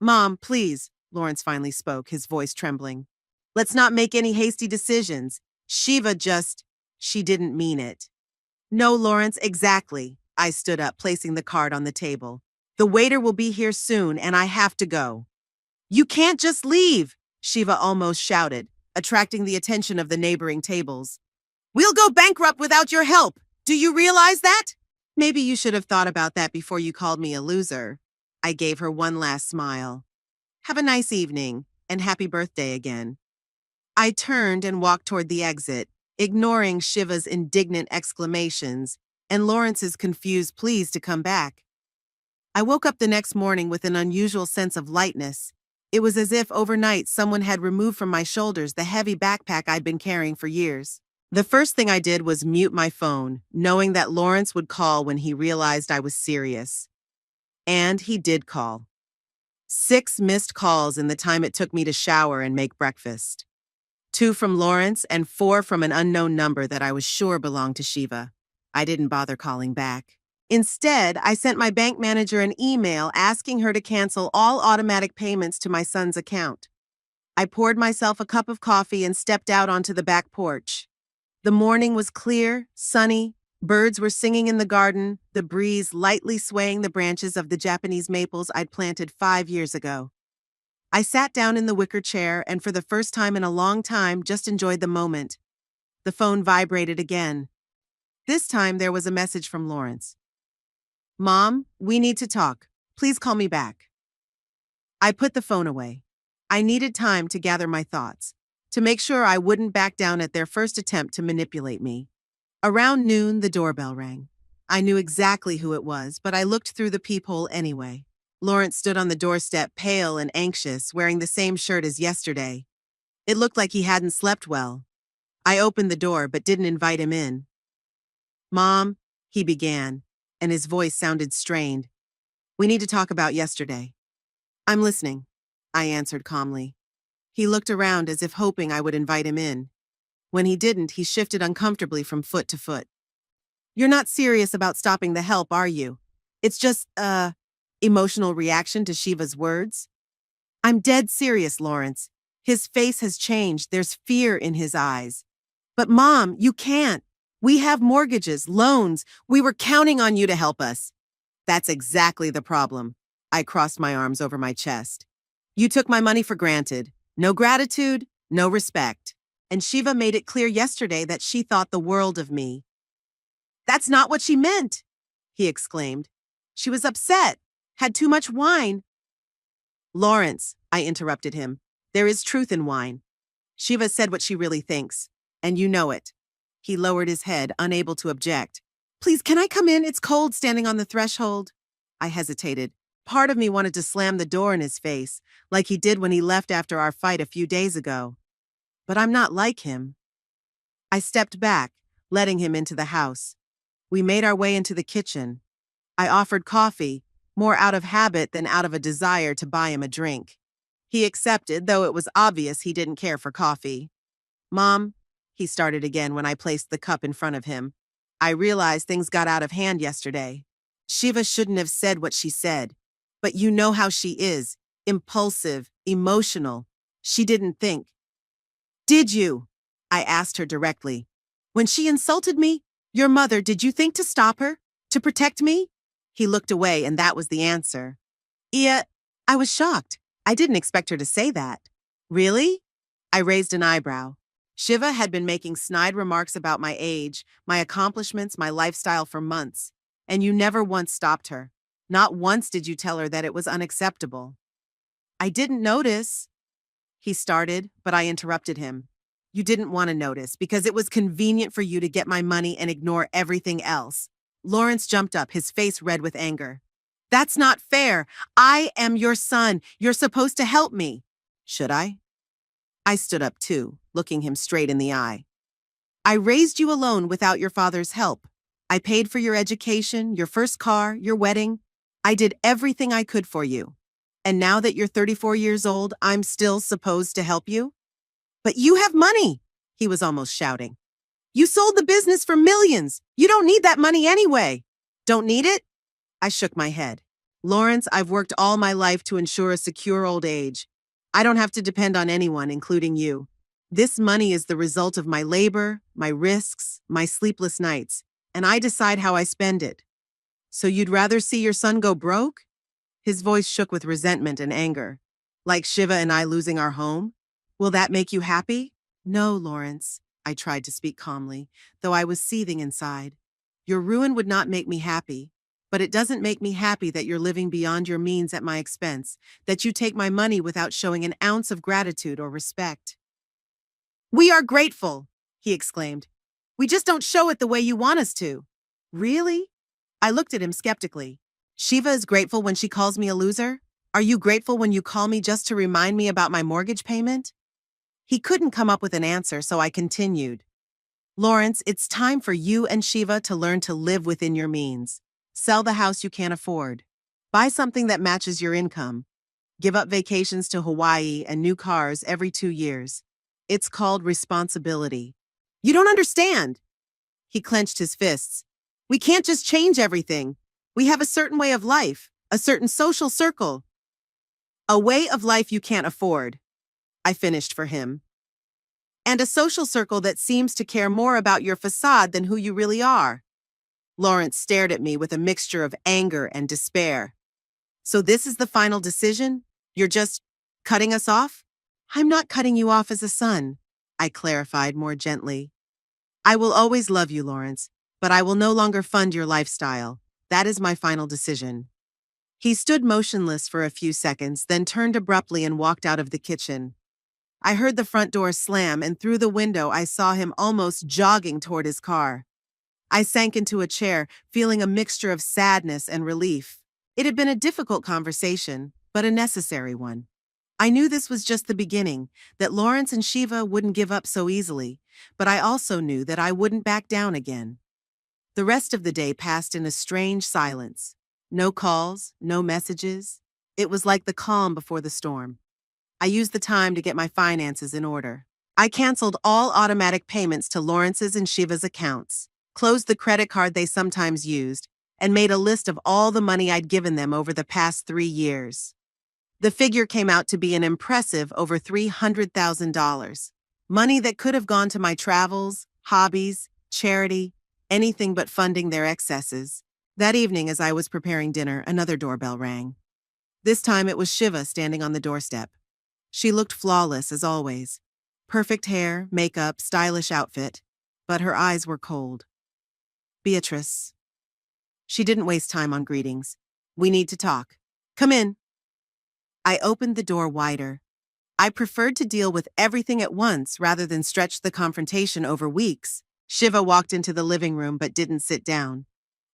Mom, please, Lawrence finally spoke, his voice trembling. Let's not make any hasty decisions. She didn't mean it. No, Lawrence, exactly. I stood up, placing the card on the table. The waiter will be here soon, and I have to go. You can't just leave, Shiva almost shouted, attracting the attention of the neighboring tables. We'll go bankrupt without your help. Do you realize that? Maybe you should have thought about that before you called me a loser. I gave her one last smile. Have a nice evening, and happy birthday again. I turned and walked toward the exit, ignoring Shiva's indignant exclamations and Lawrence's confused pleas to come back. I woke up the next morning with an unusual sense of lightness. It was as if overnight someone had removed from my shoulders the heavy backpack I'd been carrying for years. The first thing I did was mute my phone, knowing that Lawrence would call when he realized I was serious. And he did call. 6 missed calls in the time it took me to shower and make breakfast. 2 from Lawrence and 4 from an unknown number that I was sure belonged to Shiva. I didn't bother calling back. Instead, I sent my bank manager an email asking her to cancel all automatic payments to my son's account. I poured myself a cup of coffee and stepped out onto the back porch. The morning was clear, sunny, birds were singing in the garden, the breeze lightly swaying the branches of the Japanese maples I'd planted 5 years ago. I sat down in the wicker chair and for the first time in a long time just enjoyed the moment. The phone vibrated again. This time there was a message from Lawrence. Mom, we need to talk. Please call me back. I put the phone away. I needed time to gather my thoughts, to make sure I wouldn't back down at their first attempt to manipulate me. Around noon, the doorbell rang. I knew exactly who it was, but I looked through the peephole anyway. Lawrence stood on the doorstep, pale and anxious, wearing the same shirt as yesterday. It looked like he hadn't slept well. I opened the door, but didn't invite him in. Mom, he began, and his voice sounded strained. We need to talk about yesterday. I'm listening, I answered calmly. He looked around as if hoping I would invite him in. When he didn't, he shifted uncomfortably from foot to foot. You're not serious about stopping the help, are you? It's just, emotional reaction to Shiva's words? I'm dead serious, Lawrence. His face has changed. There's fear in his eyes. But Mom, you can't. We have mortgages, loans. We were counting on you to help us. That's exactly the problem. I crossed my arms over my chest. You took my money for granted. No gratitude, no respect. And Shiva made it clear yesterday that she thought the world of me. That's not what she meant, he exclaimed. She was upset, had too much wine. Lawrence, I interrupted him, there is truth in wine. Shiva said what she really thinks, and you know it. He lowered his head, unable to object. Please, can I come in? It's cold standing on the threshold. I hesitated. Part of me wanted to slam the door in his face, like he did when he left after our fight a few days ago. But I'm not like him. I stepped back, letting him into the house. We made our way into the kitchen. I offered coffee, more out of habit than out of a desire to buy him a drink. He accepted, though it was obvious he didn't care for coffee. Mom, he started again when I placed the cup in front of him. I realized things got out of hand yesterday. Shiva shouldn't have said what she said. But you know how she is, impulsive, emotional. She didn't think. Did you? I asked her directly. When she insulted me, your mother, did you think to stop her? To protect me? He looked away and that was the answer. Yeah, I was shocked. I didn't expect her to say that. Really? I raised an eyebrow. Shiva had been making snide remarks about my age, my accomplishments, my lifestyle for months, and you never once stopped her. Not once did you tell her that it was unacceptable. I didn't notice, he started, but I interrupted him. You didn't want to notice because it was convenient for you to get my money and ignore everything else. Lawrence jumped up, his face red with anger. That's not fair. I am your son. You're supposed to help me. Should I? I stood up too, looking him straight in the eye. I raised you alone without your father's help. I paid for your education, your first car, your wedding. I did everything I could for you. And now that you're 34 years old, I'm still supposed to help you? But you have money, he was almost shouting. You sold the business for millions. You don't need that money anyway. Don't need it? I shook my head. Lawrence, I've worked all my life to ensure a secure old age. I don't have to depend on anyone, including you. This money is the result of my labor, my risks, my sleepless nights, and I decide how I spend it. So you'd rather see your son go broke? His voice shook with resentment and anger. Like Shiva and I losing our home? Will that make you happy? No, Lawrence, I tried to speak calmly, though I was seething inside. Your ruin would not make me happy, but it doesn't make me happy that you're living beyond your means at my expense, that you take my money without showing an ounce of gratitude or respect. We are grateful, he exclaimed. We just don't show it the way you want us to. Really? I looked at him skeptically. Shiva is grateful when she calls me a loser? Are you grateful when you call me just to remind me about my mortgage payment? He couldn't come up with an answer, so I continued. Lawrence, it's time for you and Shiva to learn to live within your means. Sell the house you can't afford. Buy something that matches your income. Give up vacations to Hawaii and new cars every 2 years. It's called responsibility. You don't understand. He clenched his fists. We can't just change everything. We have a certain way of life, a certain social circle. A way of life you can't afford, I finished for him. And a social circle that seems to care more about your facade than who you really are. Lawrence stared at me with a mixture of anger and despair. So this is the final decision? You're just cutting us off? I'm not cutting you off as a son, I clarified more gently. I will always love you, Lawrence, but I will no longer fund your lifestyle. That is my final decision. He stood motionless for a few seconds, then turned abruptly and walked out of the kitchen. I heard the front door slam, and through the window I saw him almost jogging toward his car. I sank into a chair, feeling a mixture of sadness and relief. It had been a difficult conversation, but a necessary one. I knew this was just the beginning, that Lawrence and Shiva wouldn't give up so easily, but I also knew that I wouldn't back down again. The rest of the day passed in a strange silence. No calls, no messages. It was like the calm before the storm. I used the time to get my finances in order. I canceled all automatic payments to Lawrence's and Shiva's accounts, closed the credit card they sometimes used, and made a list of all the money I'd given them over the past 3 years. The figure came out to be an impressive over $300,000. Money that could have gone to my travels, hobbies, charity, anything but funding their excesses. That evening, as I was preparing dinner, another doorbell rang. This time it was Shiva standing on the doorstep. She looked flawless as always. Perfect hair, makeup, stylish outfit, but her eyes were cold. Beatrice. She didn't waste time on greetings. We need to talk. Come in. I opened the door wider. I preferred to deal with everything at once rather than stretch the confrontation over weeks. Shiva walked into the living room but didn't sit down.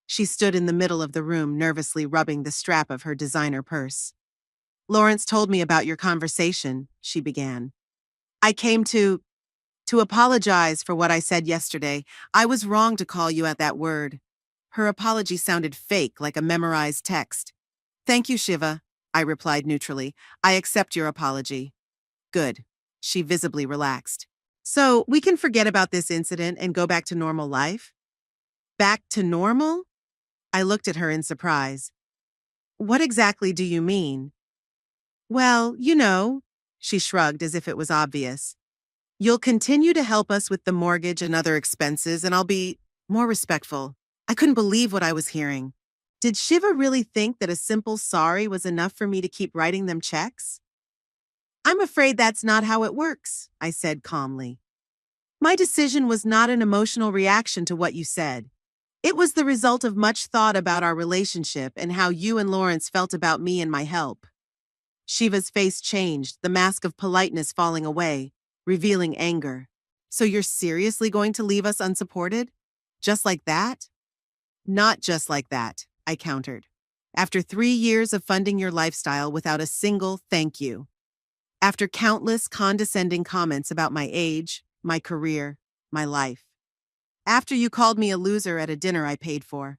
She stood in the middle of the room, nervously rubbing the strap of her designer purse. Lawrence told me about your conversation, she began. I came to apologize for what I said yesterday. I was wrong to call you at that word. Her apology sounded fake, like a memorized text. Thank you, Shiva, I replied neutrally. I accept your apology. Good. She visibly relaxed. So, we can forget about this incident and go back to normal life? Back to normal? I looked at her in surprise. What exactly do you mean? Well, she shrugged as if it was obvious. You'll continue to help us with the mortgage and other expenses, and I'll be more respectful. I couldn't believe what I was hearing. Did Shiva really think that a simple sorry was enough for me to keep writing them checks? I'm afraid that's not how it works, I said calmly. My decision was not an emotional reaction to what you said. It was the result of much thought about our relationship and how you and Lawrence felt about me and my help. Shiva's face changed, the mask of politeness falling away, revealing anger. So you're seriously going to leave us unsupported? Just like that? Not just like that, I countered. After 3 years of funding your lifestyle without a single thank you. After countless condescending comments about my age, my career, my life. After you called me a loser at a dinner I paid for.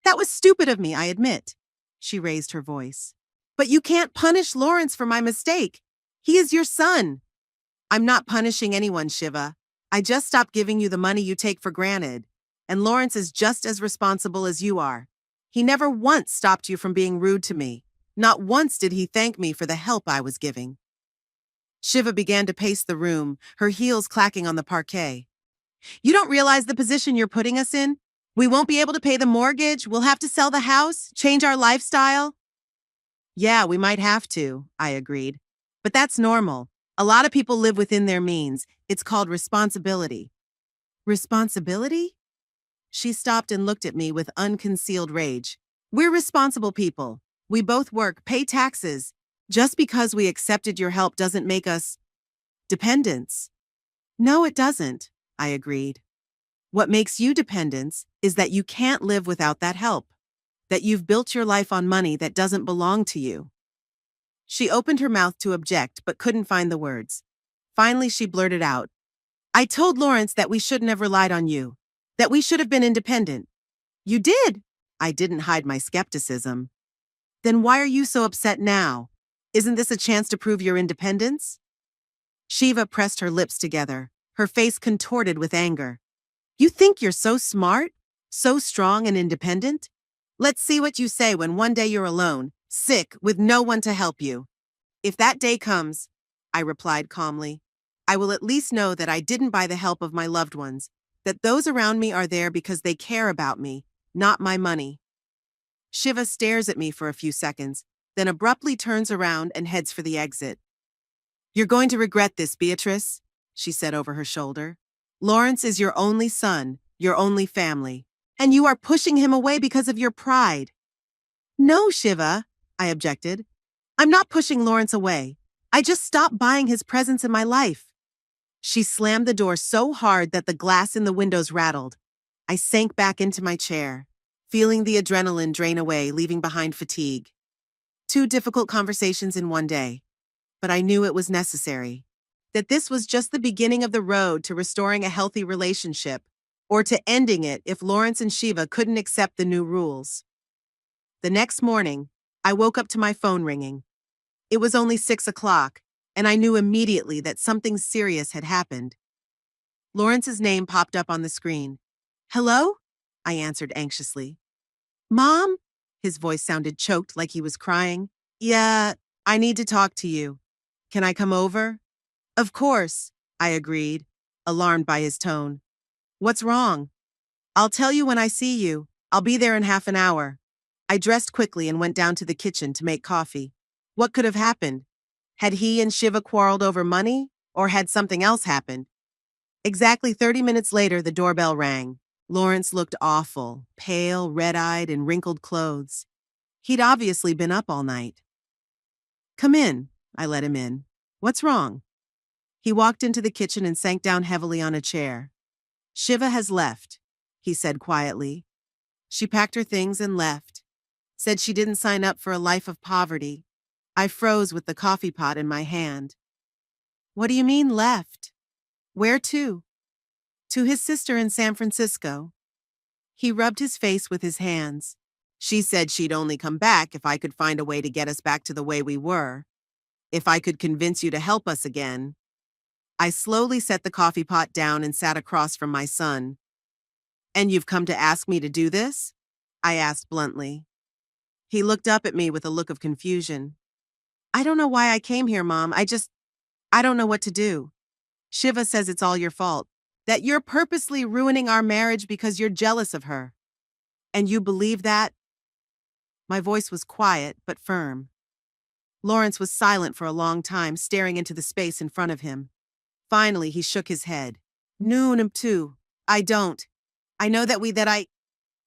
That was stupid of me, I admit. She raised her voice. But you can't punish Lawrence for my mistake. He is your son. I'm not punishing anyone, Shiva. I just stopped giving you the money you take for granted. And Lawrence is just as responsible as you are. He never once stopped you from being rude to me. Not once did he thank me for the help I was giving. Shiva began to pace the room, her heels clacking on the parquet. You don't realize the position you're putting us in? We won't be able to pay the mortgage, we'll have to sell the house, change our lifestyle. Yeah, we might have to, I agreed. But that's normal. A lot of people live within their means. It's called responsibility. Responsibility? She stopped and looked at me with unconcealed rage. We're responsible people. We both work, pay taxes. Just because we accepted your help doesn't make us dependents. No, it doesn't, I agreed. What makes you dependents is that you can't live without that help. That you've built your life on money that doesn't belong to you. She opened her mouth to object, but couldn't find the words. Finally, she blurted out, I told Lawrence that we shouldn't have relied on you. That we should have been independent. You did. I didn't hide my skepticism. Then why are you so upset now? Isn't this a chance to prove your independence? Shiva pressed her lips together, her face contorted with anger. You think you're so smart? So strong and independent? Let's see what you say when one day you're alone, sick, with no one to help you. If that day comes, I replied calmly, I will at least know that I didn't buy the help of my loved ones, that those around me are there because they care about me, not my money. Shiva stares at me for a few seconds, then abruptly turns around and heads for the exit. You're going to regret this, Beatrice, she said over her shoulder. Lawrence is your only son, your only family, and you are pushing him away because of your pride. No, Shiva, I objected. I'm not pushing Lawrence away. I just stopped buying his presence in my life. She slammed the door so hard that the glass in the windows rattled. I sank back into my chair, feeling the adrenaline drain away, leaving behind fatigue. 2 difficult conversations in one day. But I knew it was necessary. That this was just the beginning of the road to restoring a healthy relationship, or to ending it if Lawrence and Shiva couldn't accept the new rules. The next morning, I woke up to my phone ringing. It was only 6 o'clock, and I knew immediately that something serious had happened. Lawrence's name popped up on the screen. Hello? I answered anxiously. Mom? His voice sounded choked, like he was crying. Yeah, I need to talk to you. Can I come over? Of course, I agreed, alarmed by his tone. What's wrong? I'll tell you when I see you. I'll be there in half an hour. I dressed quickly and went down to the kitchen to make coffee. What could have happened? Had he and Shiva quarreled over money, or had something else happened? Exactly 30 minutes later, the doorbell rang. Lawrence looked awful, pale, red-eyed, in wrinkled clothes. He'd obviously been up all night. Come in, I let him in. What's wrong? He walked into the kitchen and sank down heavily on a chair. Shiva has left, he said quietly. She packed her things and left. Said she didn't sign up for a life of poverty. I froze with the coffee pot in my hand. What do you mean left? Where to? To his sister in San Francisco. He rubbed his face with his hands. She said she'd only come back if I could find a way to get us back to the way we were. If I could convince you to help us again. I slowly set the coffee pot down and sat across from my son. And you've come to ask me to do this? I asked bluntly. He looked up at me with a look of confusion. I don't know why I came here, Mom. I don't know what to do. Shiva says it's all your fault. That you're purposely ruining our marriage because you're jealous of her. And you believe that? My voice was quiet but firm. Lawrence was silent for a long time, staring into the space in front of him. Finally, he shook his head. Noon too. I don't. I know that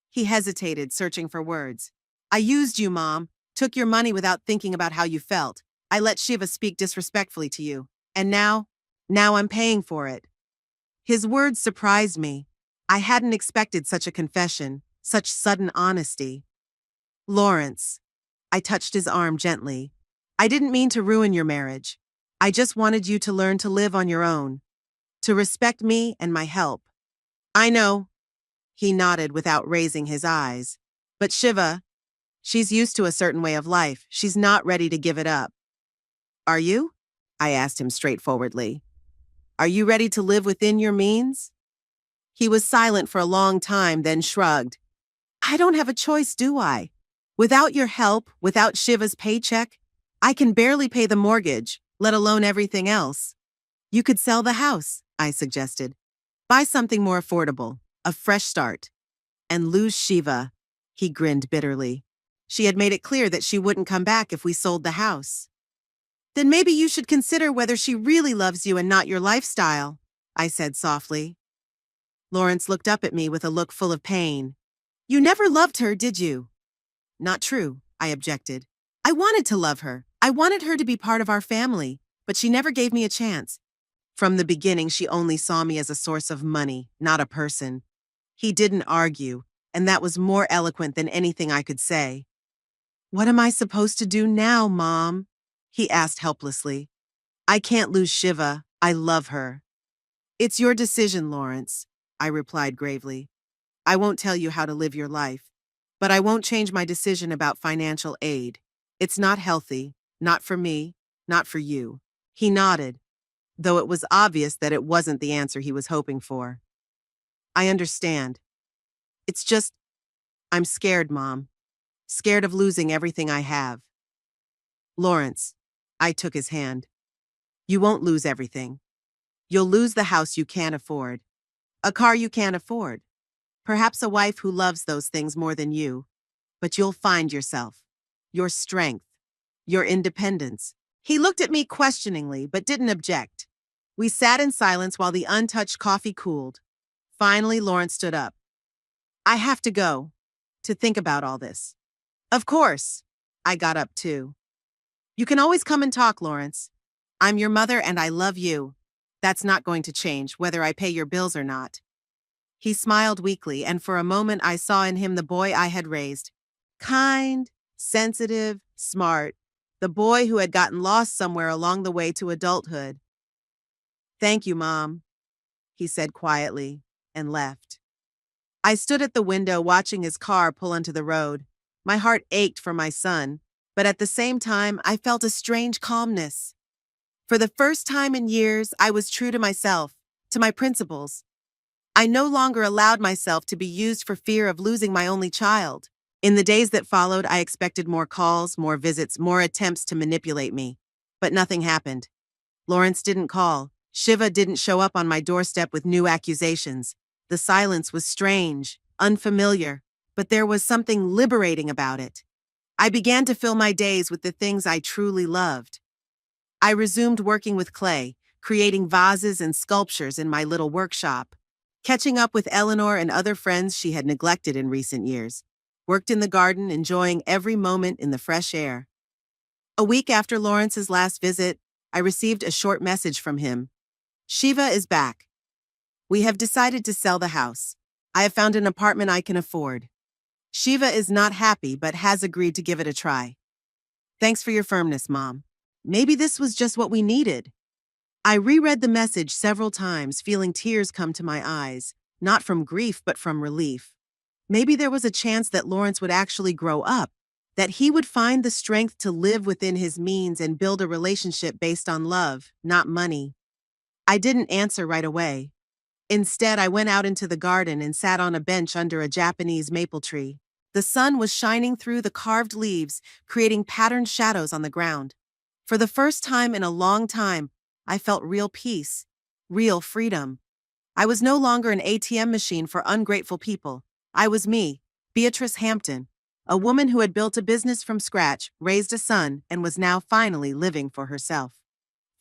He hesitated, searching for words. I used you, Mom. Took your money without thinking about how you felt. I let Shiva speak disrespectfully to you. And now I'm paying for it. His words surprised me. I hadn't expected such a confession, such sudden honesty. Lawrence. I touched his arm gently. I didn't mean to ruin your marriage. I just wanted you to learn to live on your own. To respect me and my help. I know. He nodded without raising his eyes. But Shiva, she's used to a certain way of life. She's not ready to give it up. Are you? I asked him straightforwardly. Are you ready to live within your means? He was silent for a long time, then shrugged. I don't have a choice, do I? Without your help, without Shiva's paycheck, I can barely pay the mortgage, let alone everything else. You could sell the house, I suggested. Buy something more affordable, a fresh start. And lose Shiva. He grinned bitterly. She had made it clear that she wouldn't come back if we sold the house. Then maybe you should consider whether she really loves you and not your lifestyle, I said softly. Lawrence looked up at me with a look full of pain. You never loved her, did you? Not true, I objected. I wanted to love her. I wanted her to be part of our family, but she never gave me a chance. From the beginning, she only saw me as a source of money, not a person. He didn't argue, and that was more eloquent than anything I could say. What am I supposed to do now, Mom? He asked helplessly. I can't lose Shiva. I love her. It's your decision, Lawrence, I replied gravely. I won't tell you how to live your life, but I won't change my decision about financial aid. It's not healthy, not for me, not for you. He nodded, though it was obvious that it wasn't the answer he was hoping for. I understand. It's just, I'm scared, Mom. Scared of losing everything I have. Lawrence, I took his hand. You won't lose everything. You'll lose the house you can't afford. A car you can't afford. Perhaps a wife who loves those things more than you. But you'll find yourself. Your strength. Your independence. He looked at me questioningly, but didn't object. We sat in silence while the untouched coffee cooled. Finally, Lawrence stood up. I have to go. To think about all this. Of course. I got up too. You can always come and talk, Lawrence. I'm your mother and I love you. That's not going to change, whether I pay your bills or not. He smiled weakly, and for a moment I saw in him the boy I had raised. Kind, sensitive, smart. The boy who had gotten lost somewhere along the way to adulthood. Thank you, Mom, he said quietly, and left. I stood at the window watching his car pull onto the road. My heart ached for my son, but at the same time, I felt a strange calmness. For the first time in years, I was true to myself, to my principles. I no longer allowed myself to be used for fear of losing my only child. In the days that followed, I expected more calls, more visits, more attempts to manipulate me. But nothing happened. Lawrence didn't call. Shiva didn't show up on my doorstep with new accusations. The silence was strange, unfamiliar, but there was something liberating about it. I began to fill my days with the things I truly loved. I resumed working with clay, creating vases and sculptures in my little workshop, catching up with Eleanor and other friends she had neglected in recent years, worked in the garden, enjoying every moment in the fresh air. A week after Lawrence's last visit, I received a short message from him. Shiva is back. We have decided to sell the house. I have found an apartment I can afford. Shiva is not happy, but has agreed to give it a try. Thanks for your firmness, Mom. Maybe this was just what we needed. I reread the message several times, feeling tears come to my eyes, not from grief, but from relief. Maybe there was a chance that Lawrence would actually grow up, that he would find the strength to live within his means and build a relationship based on love, not money. I didn't answer right away. Instead, I went out into the garden and sat on a bench under a Japanese maple tree. The sun was shining through the carved leaves, creating patterned shadows on the ground. For the first time in a long time, I felt real peace, real freedom. I was no longer an ATM machine for ungrateful people. I was me, Beatrice Hampton, a woman who had built a business from scratch, raised a son, and was now finally living for herself.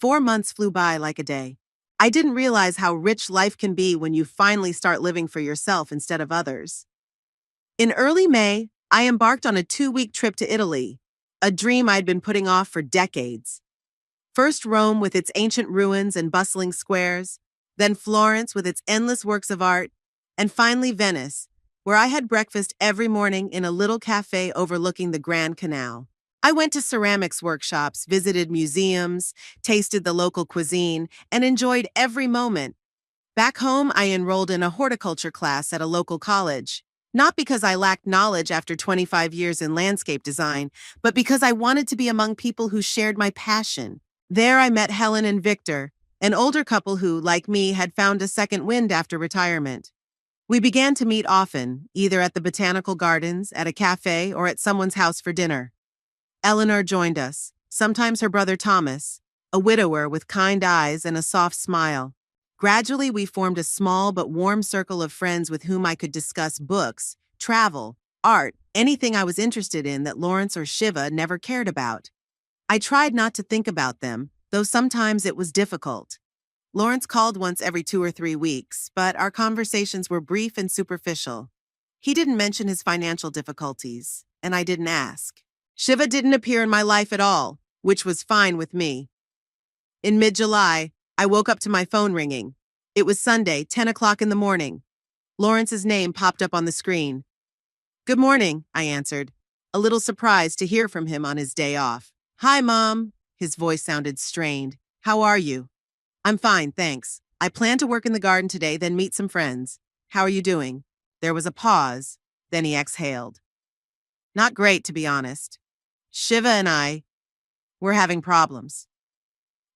4 months flew by like a day. I didn't realize how rich life can be when you finally start living for yourself instead of others. In early May, I embarked on a 2-week trip to Italy, a dream I'd been putting off for decades. First Rome with its ancient ruins and bustling squares, then Florence with its endless works of art, and finally Venice, where I had breakfast every morning in a little cafe overlooking the Grand Canal. I went to ceramics workshops, visited museums, tasted the local cuisine, and enjoyed every moment. Back home, I enrolled in a horticulture class at a local college. Not because I lacked knowledge after 25 years in landscape design, but because I wanted to be among people who shared my passion. There I met Helen and Victor, an older couple who, like me, had found a second wind after retirement. We began to meet often, either at the botanical gardens, at a cafe, or at someone's house for dinner. Eleanor joined us, sometimes her brother Thomas, a widower with kind eyes and a soft smile. Gradually, we formed a small but warm circle of friends with whom I could discuss books, travel, art, anything I was interested in that Lawrence or Shiva never cared about. I tried not to think about them, though sometimes it was difficult. Lawrence called once every 2 or 3 weeks, but our conversations were brief and superficial. He didn't mention his financial difficulties, and I didn't ask. Shiva didn't appear in my life at all, which was fine with me. In mid-July, I woke up to my phone ringing. It was Sunday, 10 o'clock in the morning. Lawrence's name popped up on the screen. "Good morning," I answered, a little surprised to hear from him on his day off. "Hi, Mom." His voice sounded strained. "How are you?" "I'm fine, thanks. I plan to work in the garden today, then meet some friends. How are you doing?" There was a pause, then he exhaled. "Not great, to be honest. Shiva and we're having problems."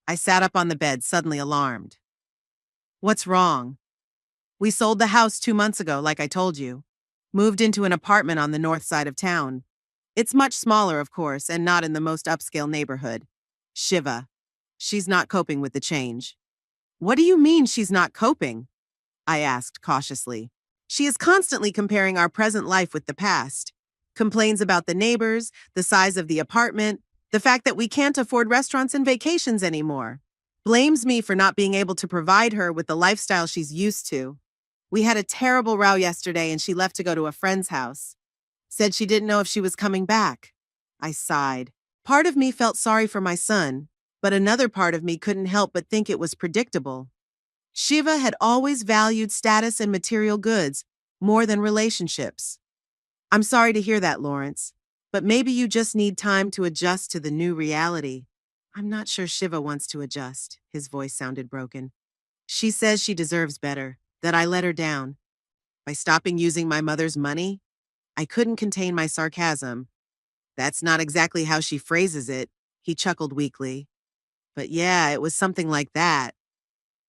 I sat up on the bed, suddenly alarmed. "What's wrong?" "We sold the house 2 months ago, like I told you. Moved into an apartment on the north side of town. It's much smaller, of course, and not in the most upscale neighborhood. Shiva. She's not coping with the change." "What do you mean she's not coping?" I asked cautiously. "She is constantly comparing our present life with the past. Complains about the neighbors, the size of the apartment, the fact that we can't afford restaurants and vacations anymore. Blames me for not being able to provide her with the lifestyle she's used to. We had a terrible row yesterday and she left to go to a friend's house. Said she didn't know if she was coming back." I sighed. Part of me felt sorry for my son, but another part of me couldn't help but think it was predictable. Shiva had always valued status and material goods more than relationships. "I'm sorry to hear that, Lawrence, but maybe you just need time to adjust to the new reality." "I'm not sure Shiva wants to adjust." His voice sounded broken. "She says she deserves better, that I let her down. By stopping using my mother's money?" I couldn't contain my sarcasm. "That's not exactly how she phrases it." He chuckled weakly. "But yeah, it was something like that."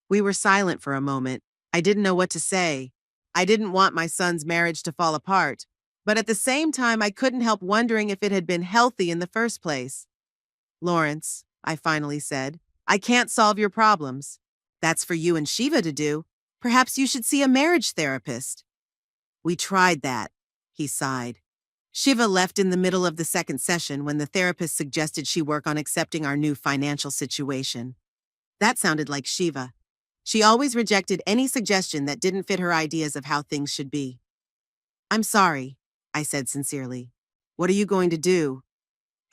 We were silent for a moment. I didn't know what to say. I didn't want my son's marriage to fall apart, but at the same time, I couldn't help wondering if it had been healthy in the first place. "Lawrence," I finally said, "I can't solve your problems. That's for you and Shiva to do. Perhaps you should see a marriage therapist." "We tried that," he sighed. Shiva left in the middle of the second session when the therapist suggested she work on accepting our new financial situation. That sounded like Shiva. She always rejected any suggestion that didn't fit her ideas of how things should be. "I'm sorry," I said sincerely. "What are you going to do?"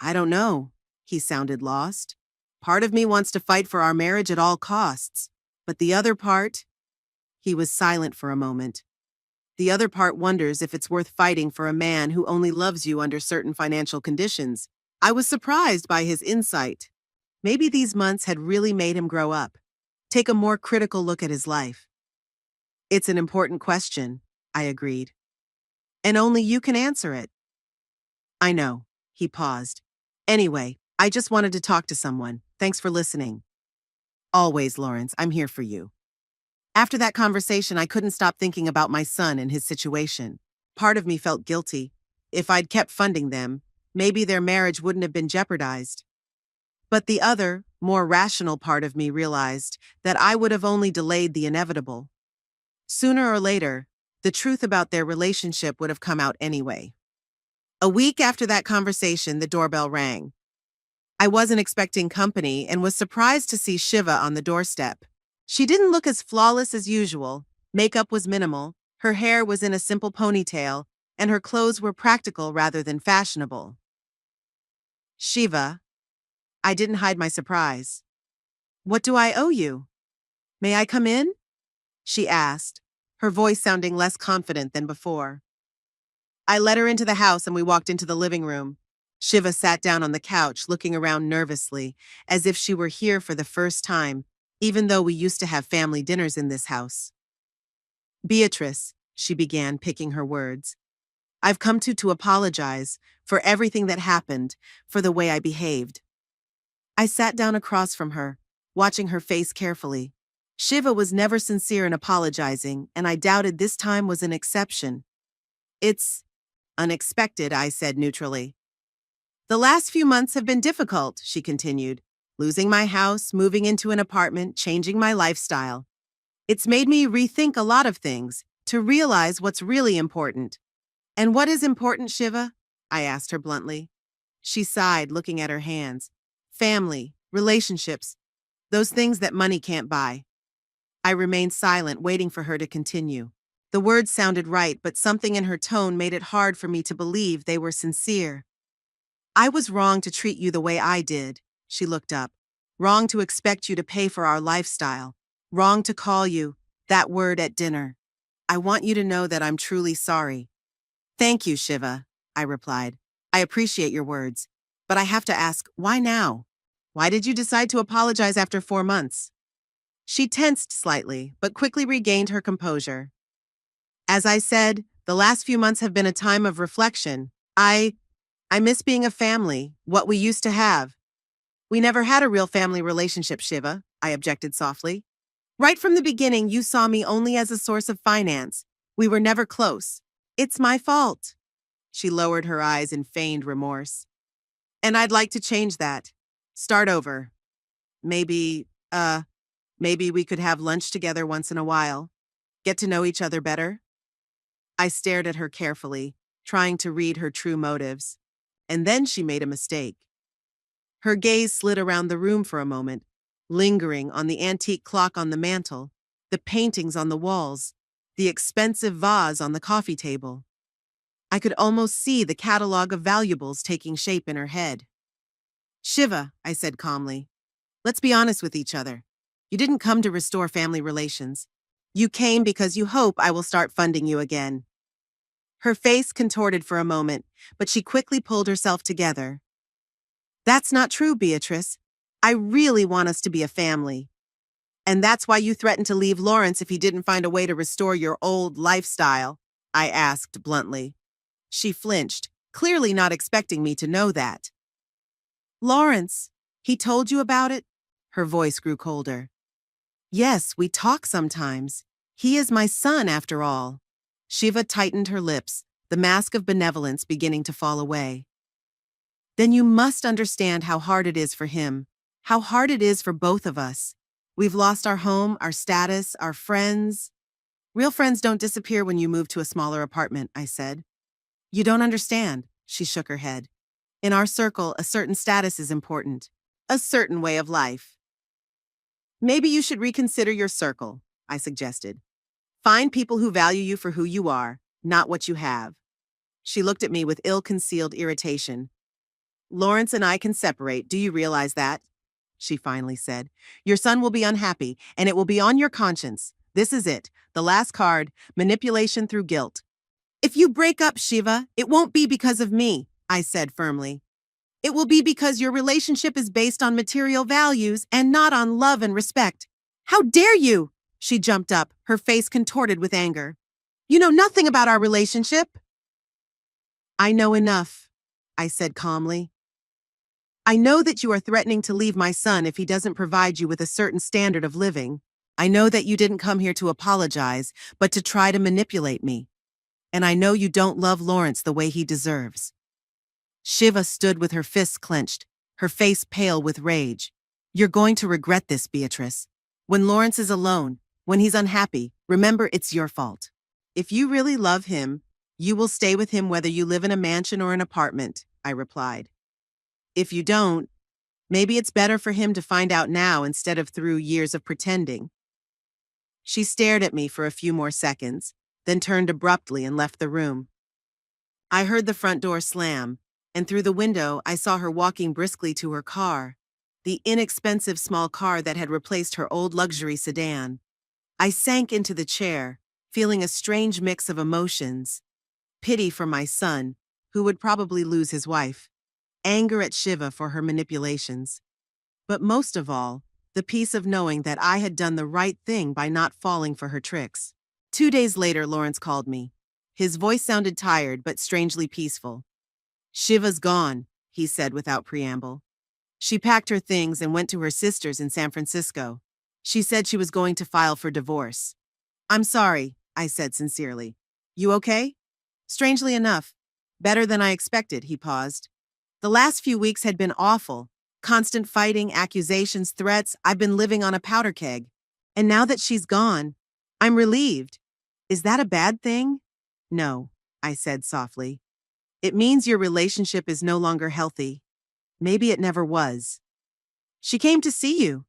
"I don't know." He sounded lost. "Part of me wants to fight for our marriage at all costs, but the other part—" He was silent for a moment. "The other part wonders if it's worth fighting for a man who only loves you under certain financial conditions." I was surprised by his insight. Maybe these months had really made him grow up, take a more critical look at his life. "It's an important question," I agreed. and only you can answer it. I know. He paused. Anyway, I just wanted to talk to someone. Thanks for listening. Always, Lawrence, I'm here for you. After that conversation, I couldn't stop thinking about my son and his situation. Part of me felt guilty. If I'd kept funding them, maybe their marriage wouldn't have been jeopardized. But the other, more rational part of me realized that I would have only delayed the inevitable. Sooner or later, the truth about their relationship would have come out anyway. A week after that conversation, the doorbell rang. I wasn't expecting company and was surprised to see Shiva on the doorstep. She didn't look as flawless as usual. Makeup was minimal, her hair was in a simple ponytail, and her clothes were practical rather than fashionable. Shiva. I didn't hide my surprise. What do I owe you? May I come in? She asked, her voice sounding less confident than before. I led her into the house and we walked into the living room. Shiva sat down on the couch, looking around nervously, as if she were here for the first time, even though we used to have family dinners in this house. Beatrice, she began, picking her words. I've come to apologize for everything that happened, for the way I behaved. I sat down across from her, watching her face carefully. Shiva was never sincere in apologizing, and I doubted this time was an exception. It's unexpected, I said neutrally. The last few months have been difficult, she continued. Losing my house, moving into an apartment, changing my lifestyle. It's made me rethink a lot of things, to realize what's really important. And what is important, Shiva? I asked her bluntly. She sighed, looking at her hands. Family, relationships, those things that money can't buy. I remained silent, waiting for her to continue. The words sounded right, but something in her tone made it hard for me to believe they were sincere. I was wrong to treat you the way I did, she looked up. Wrong to expect you to pay for our lifestyle. Wrong to call you that word at dinner. I want you to know that I'm truly sorry. Thank you, Shiva, I replied. I appreciate your words. But I have to ask, why now? Why did you decide to apologize after 4 months? She tensed slightly, but quickly regained her composure. As I said, the last few months have been a time of reflection. I miss being a family, what we used to have. We never had a real family relationship, Shiva, I objected softly. Right from the beginning, you saw me only as a source of finance. We were never close. It's my fault. She lowered her eyes in feigned remorse. And I'd like to change that. Start over. Maybe we could have lunch together once in a while. Get to know each other better. I stared at her carefully, trying to read her true motives. And then she made a mistake. Her gaze slid around the room for a moment, lingering on the antique clock on the mantel, the paintings on the walls, the expensive vase on the coffee table. I could almost see the catalog of valuables taking shape in her head. Shiva, I said calmly, let's be honest with each other. You didn't come to restore family relations. You came because you hope I will start funding you again. Her face contorted for a moment, but she quickly pulled herself together. That's not true, Beatrice. I really want us to be a family. And that's why you threatened to leave Lawrence if he didn't find a way to restore your old lifestyle, I asked bluntly. She flinched, clearly not expecting me to know that. Lawrence, he told you about it? Her voice grew colder. Yes, we talk sometimes. He is my son, after all. Shiva tightened her lips, the mask of benevolence beginning to fall away. Then you must understand how hard it is for him, how hard it is for both of us. We've lost our home, our status, our friends. Real friends don't disappear when you move to a smaller apartment, I said. You don't understand, she shook her head. In our circle, a certain status is important, a certain way of life. Maybe you should reconsider your circle, I suggested. Find people who value you for who you are, not what you have. She looked at me with ill-concealed irritation. Lawrence and I can separate, do you realize that? She finally said. Your son will be unhappy, and it will be on your conscience. This is it, the last card, manipulation through guilt. If you break up, Shiva, it won't be because of me, I said firmly. It will be because your relationship is based on material values and not on love and respect. How dare you? She jumped up, her face contorted with anger. You know nothing about our relationship. I know enough, I said calmly. I know that you are threatening to leave my son if he doesn't provide you with a certain standard of living. I know that you didn't come here to apologize, but to try to manipulate me. And I know you don't love Lawrence the way he deserves. Shiva stood with her fists clenched, her face pale with rage. You're going to regret this, Beatrice. When Lawrence is alone, when he's unhappy, remember it's your fault. If you really love him, you will stay with him whether you live in a mansion or an apartment, I replied. If you don't, maybe it's better for him to find out now instead of through years of pretending. She stared at me for a few more seconds, then turned abruptly and left the room. I heard the front door slam, and through the window I saw her walking briskly to her car, the inexpensive small car that had replaced her old luxury sedan. I sank into the chair, feeling a strange mix of emotions: pity for my son, who would probably lose his wife, anger at Shiva for her manipulations, but most of all, the peace of knowing that I had done the right thing by not falling for her tricks. 2 days later, Lawrence called me. His voice sounded tired but strangely peaceful. Shiva's gone, he said without preamble. She packed her things and went to her sister's in San Francisco. She said she was going to file for divorce. I'm sorry, I said sincerely. You okay? Strangely enough, better than I expected, he paused. The last few weeks had been awful. Constant fighting, accusations, threats. I've been living on a powder keg. And now that she's gone, I'm relieved. Is that a bad thing? No, I said softly. It means your relationship is no longer healthy. Maybe it never was. She came to see you.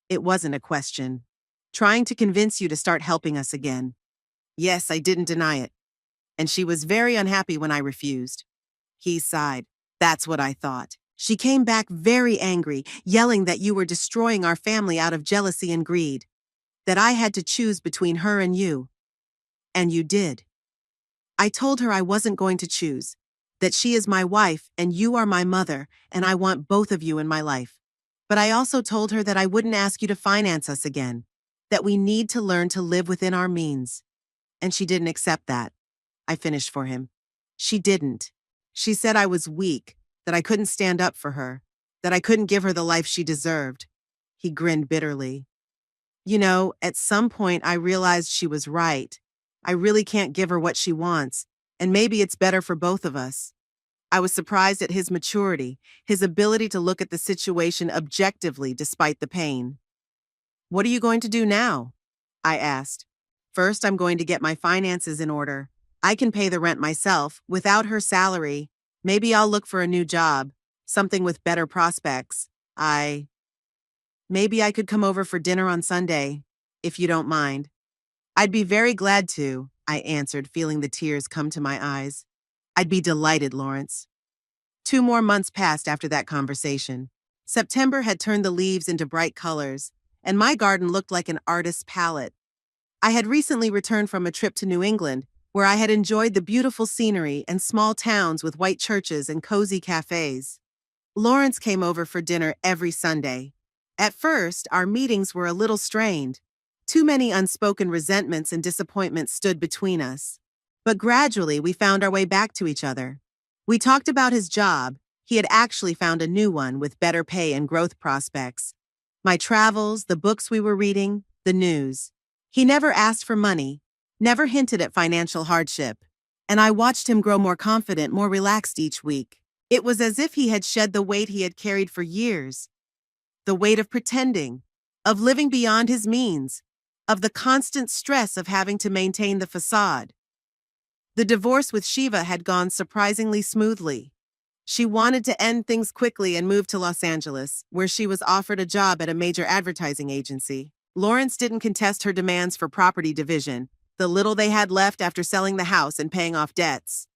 It wasn't a question. Trying to convince you to start helping us again. Yes, I didn't deny it. And she was very unhappy when I refused. He sighed. That's what I thought. She came back very angry, yelling that you were destroying our family out of jealousy and greed. That I had to choose between her and you. And you did. I told her I wasn't going to choose. That she is my wife and you are my mother, and I want both of you in my life. But I also told her that I wouldn't ask you to finance us again. That we need to learn to live within our means. And she didn't accept that. I finished for him. She didn't. She said I was weak, that I couldn't stand up for her, that I couldn't give her the life she deserved. He grinned bitterly. You know, at some point I realized she was right. I really can't give her what she wants, and maybe it's better for both of us. I was surprised at his maturity, his ability to look at the situation objectively despite the pain. What are you going to do now? I asked. First, I'm going to get my finances in order. I can pay the rent myself, without her salary. Maybe I'll look for a new job, something with better prospects. Maybe I could come over for dinner on Sunday, if you don't mind. I'd be very glad to, I answered, feeling the tears come to my eyes. I'd be delighted, Lawrence. 2 more months passed after that conversation. September had turned the leaves into bright colors, and my garden looked like an artist's palette. I had recently returned from a trip to New England, where I had enjoyed the beautiful scenery and small towns with white churches and cozy cafes. Lawrence came over for dinner every Sunday. At first, our meetings were a little strained. Too many unspoken resentments and disappointments stood between us. But gradually, we found our way back to each other. We talked about his job. He had actually found a new one with better pay and growth prospects. My travels, the books we were reading, the news. He never asked for money, never hinted at financial hardship. And I watched him grow more confident, more relaxed each week. It was as if he had shed the weight he had carried for years. The weight of pretending, of living beyond his means, of the constant stress of having to maintain the facade. The divorce with Shiva had gone surprisingly smoothly. She wanted to end things quickly and move to Los Angeles, where she was offered a job at a major advertising agency. Lawrence didn't contest her demands for property division, the little they had left after selling the house and paying off debts.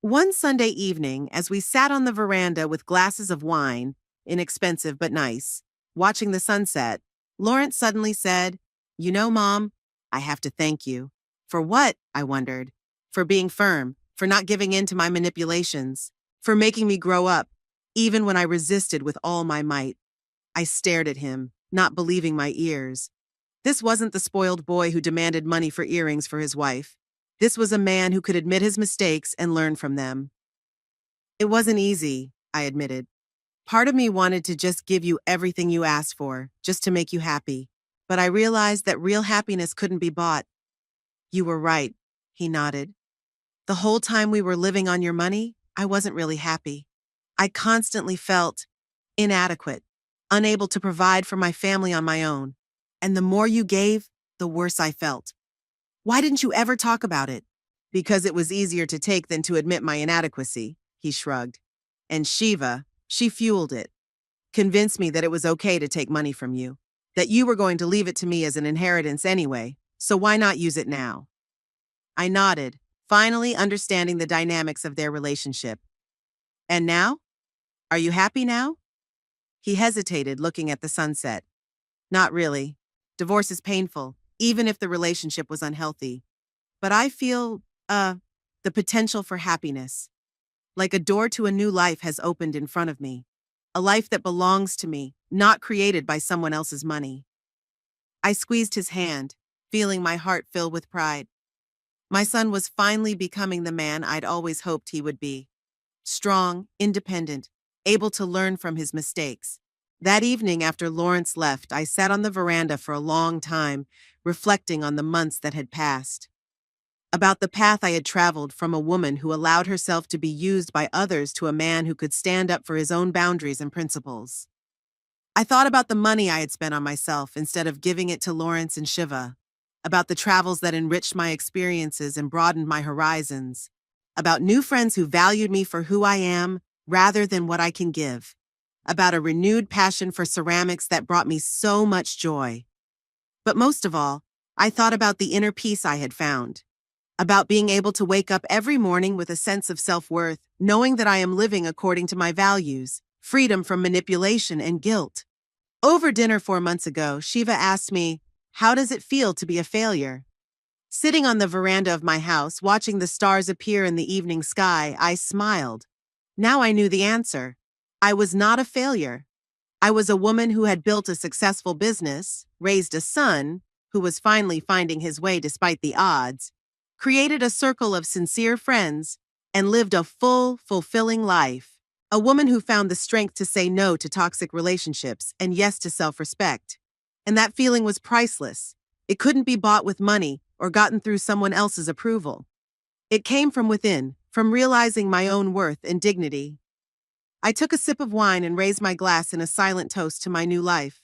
One Sunday evening, as we sat on the veranda with glasses of wine, inexpensive but nice, watching the sunset, Lawrence suddenly said, "You know, Mom, I have to thank you." For what? I wondered. For being firm, for not giving in to my manipulations, for making me grow up, even when I resisted with all my might. I stared at him, not believing my ears. This wasn't the spoiled boy who demanded money for earrings for his wife. This was a man who could admit his mistakes and learn from them. It wasn't easy, I admitted. Part of me wanted to just give you everything you asked for, just to make you happy. But I realized that real happiness couldn't be bought. You were right, he nodded. The whole time we were living on your money, I wasn't really happy. I constantly felt inadequate, unable to provide for my family on my own. And the more you gave, the worse I felt. Why didn't you ever talk about it? Because it was easier to take than to admit my inadequacy, he shrugged. And Shiva, she fueled it, convinced me that it was okay to take money from you, that you were going to leave it to me as an inheritance anyway, so why not use it now? I nodded, finally understanding the dynamics of their relationship. And now? Are you happy now? He hesitated, looking at the sunset. Not really. Divorce is painful, even if the relationship was unhealthy. But I feel, the potential for happiness. Like a door to a new life has opened in front of me. A life that belongs to me, not created by someone else's money. I squeezed his hand, feeling my heart fill with pride. My son was finally becoming the man I'd always hoped he would be. Strong, independent, able to learn from his mistakes. That evening after Lawrence left, I sat on the veranda for a long time, reflecting on the months that had passed. About the path I had traveled from a woman who allowed herself to be used by others to a man who could stand up for his own boundaries and principles. I thought about the money I had spent on myself instead of giving it to Lawrence and Shiva, about the travels that enriched my experiences and broadened my horizons, about new friends who valued me for who I am rather than what I can give, about a renewed passion for ceramics that brought me so much joy. But most of all, I thought about the inner peace I had found, about being able to wake up every morning with a sense of self-worth, knowing that I am living according to my values, freedom from manipulation and guilt. Over dinner 4 months ago, Shiva asked me, "How does it feel to be a failure?" Sitting on the veranda of my house, watching the stars appear in the evening sky, I smiled. Now I knew the answer. I was not a failure. I was a woman who had built a successful business, raised a son, who was finally finding his way despite the odds, created a circle of sincere friends, and lived a full, fulfilling life. A woman who found the strength to say no to toxic relationships and yes to self-respect. And that feeling was priceless. It couldn't be bought with money or gotten through someone else's approval. It came from within, from realizing my own worth and dignity. I took a sip of wine and raised my glass in a silent toast to my new life,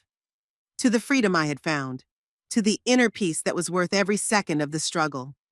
to the freedom I had found, to the inner peace that was worth every second of the struggle.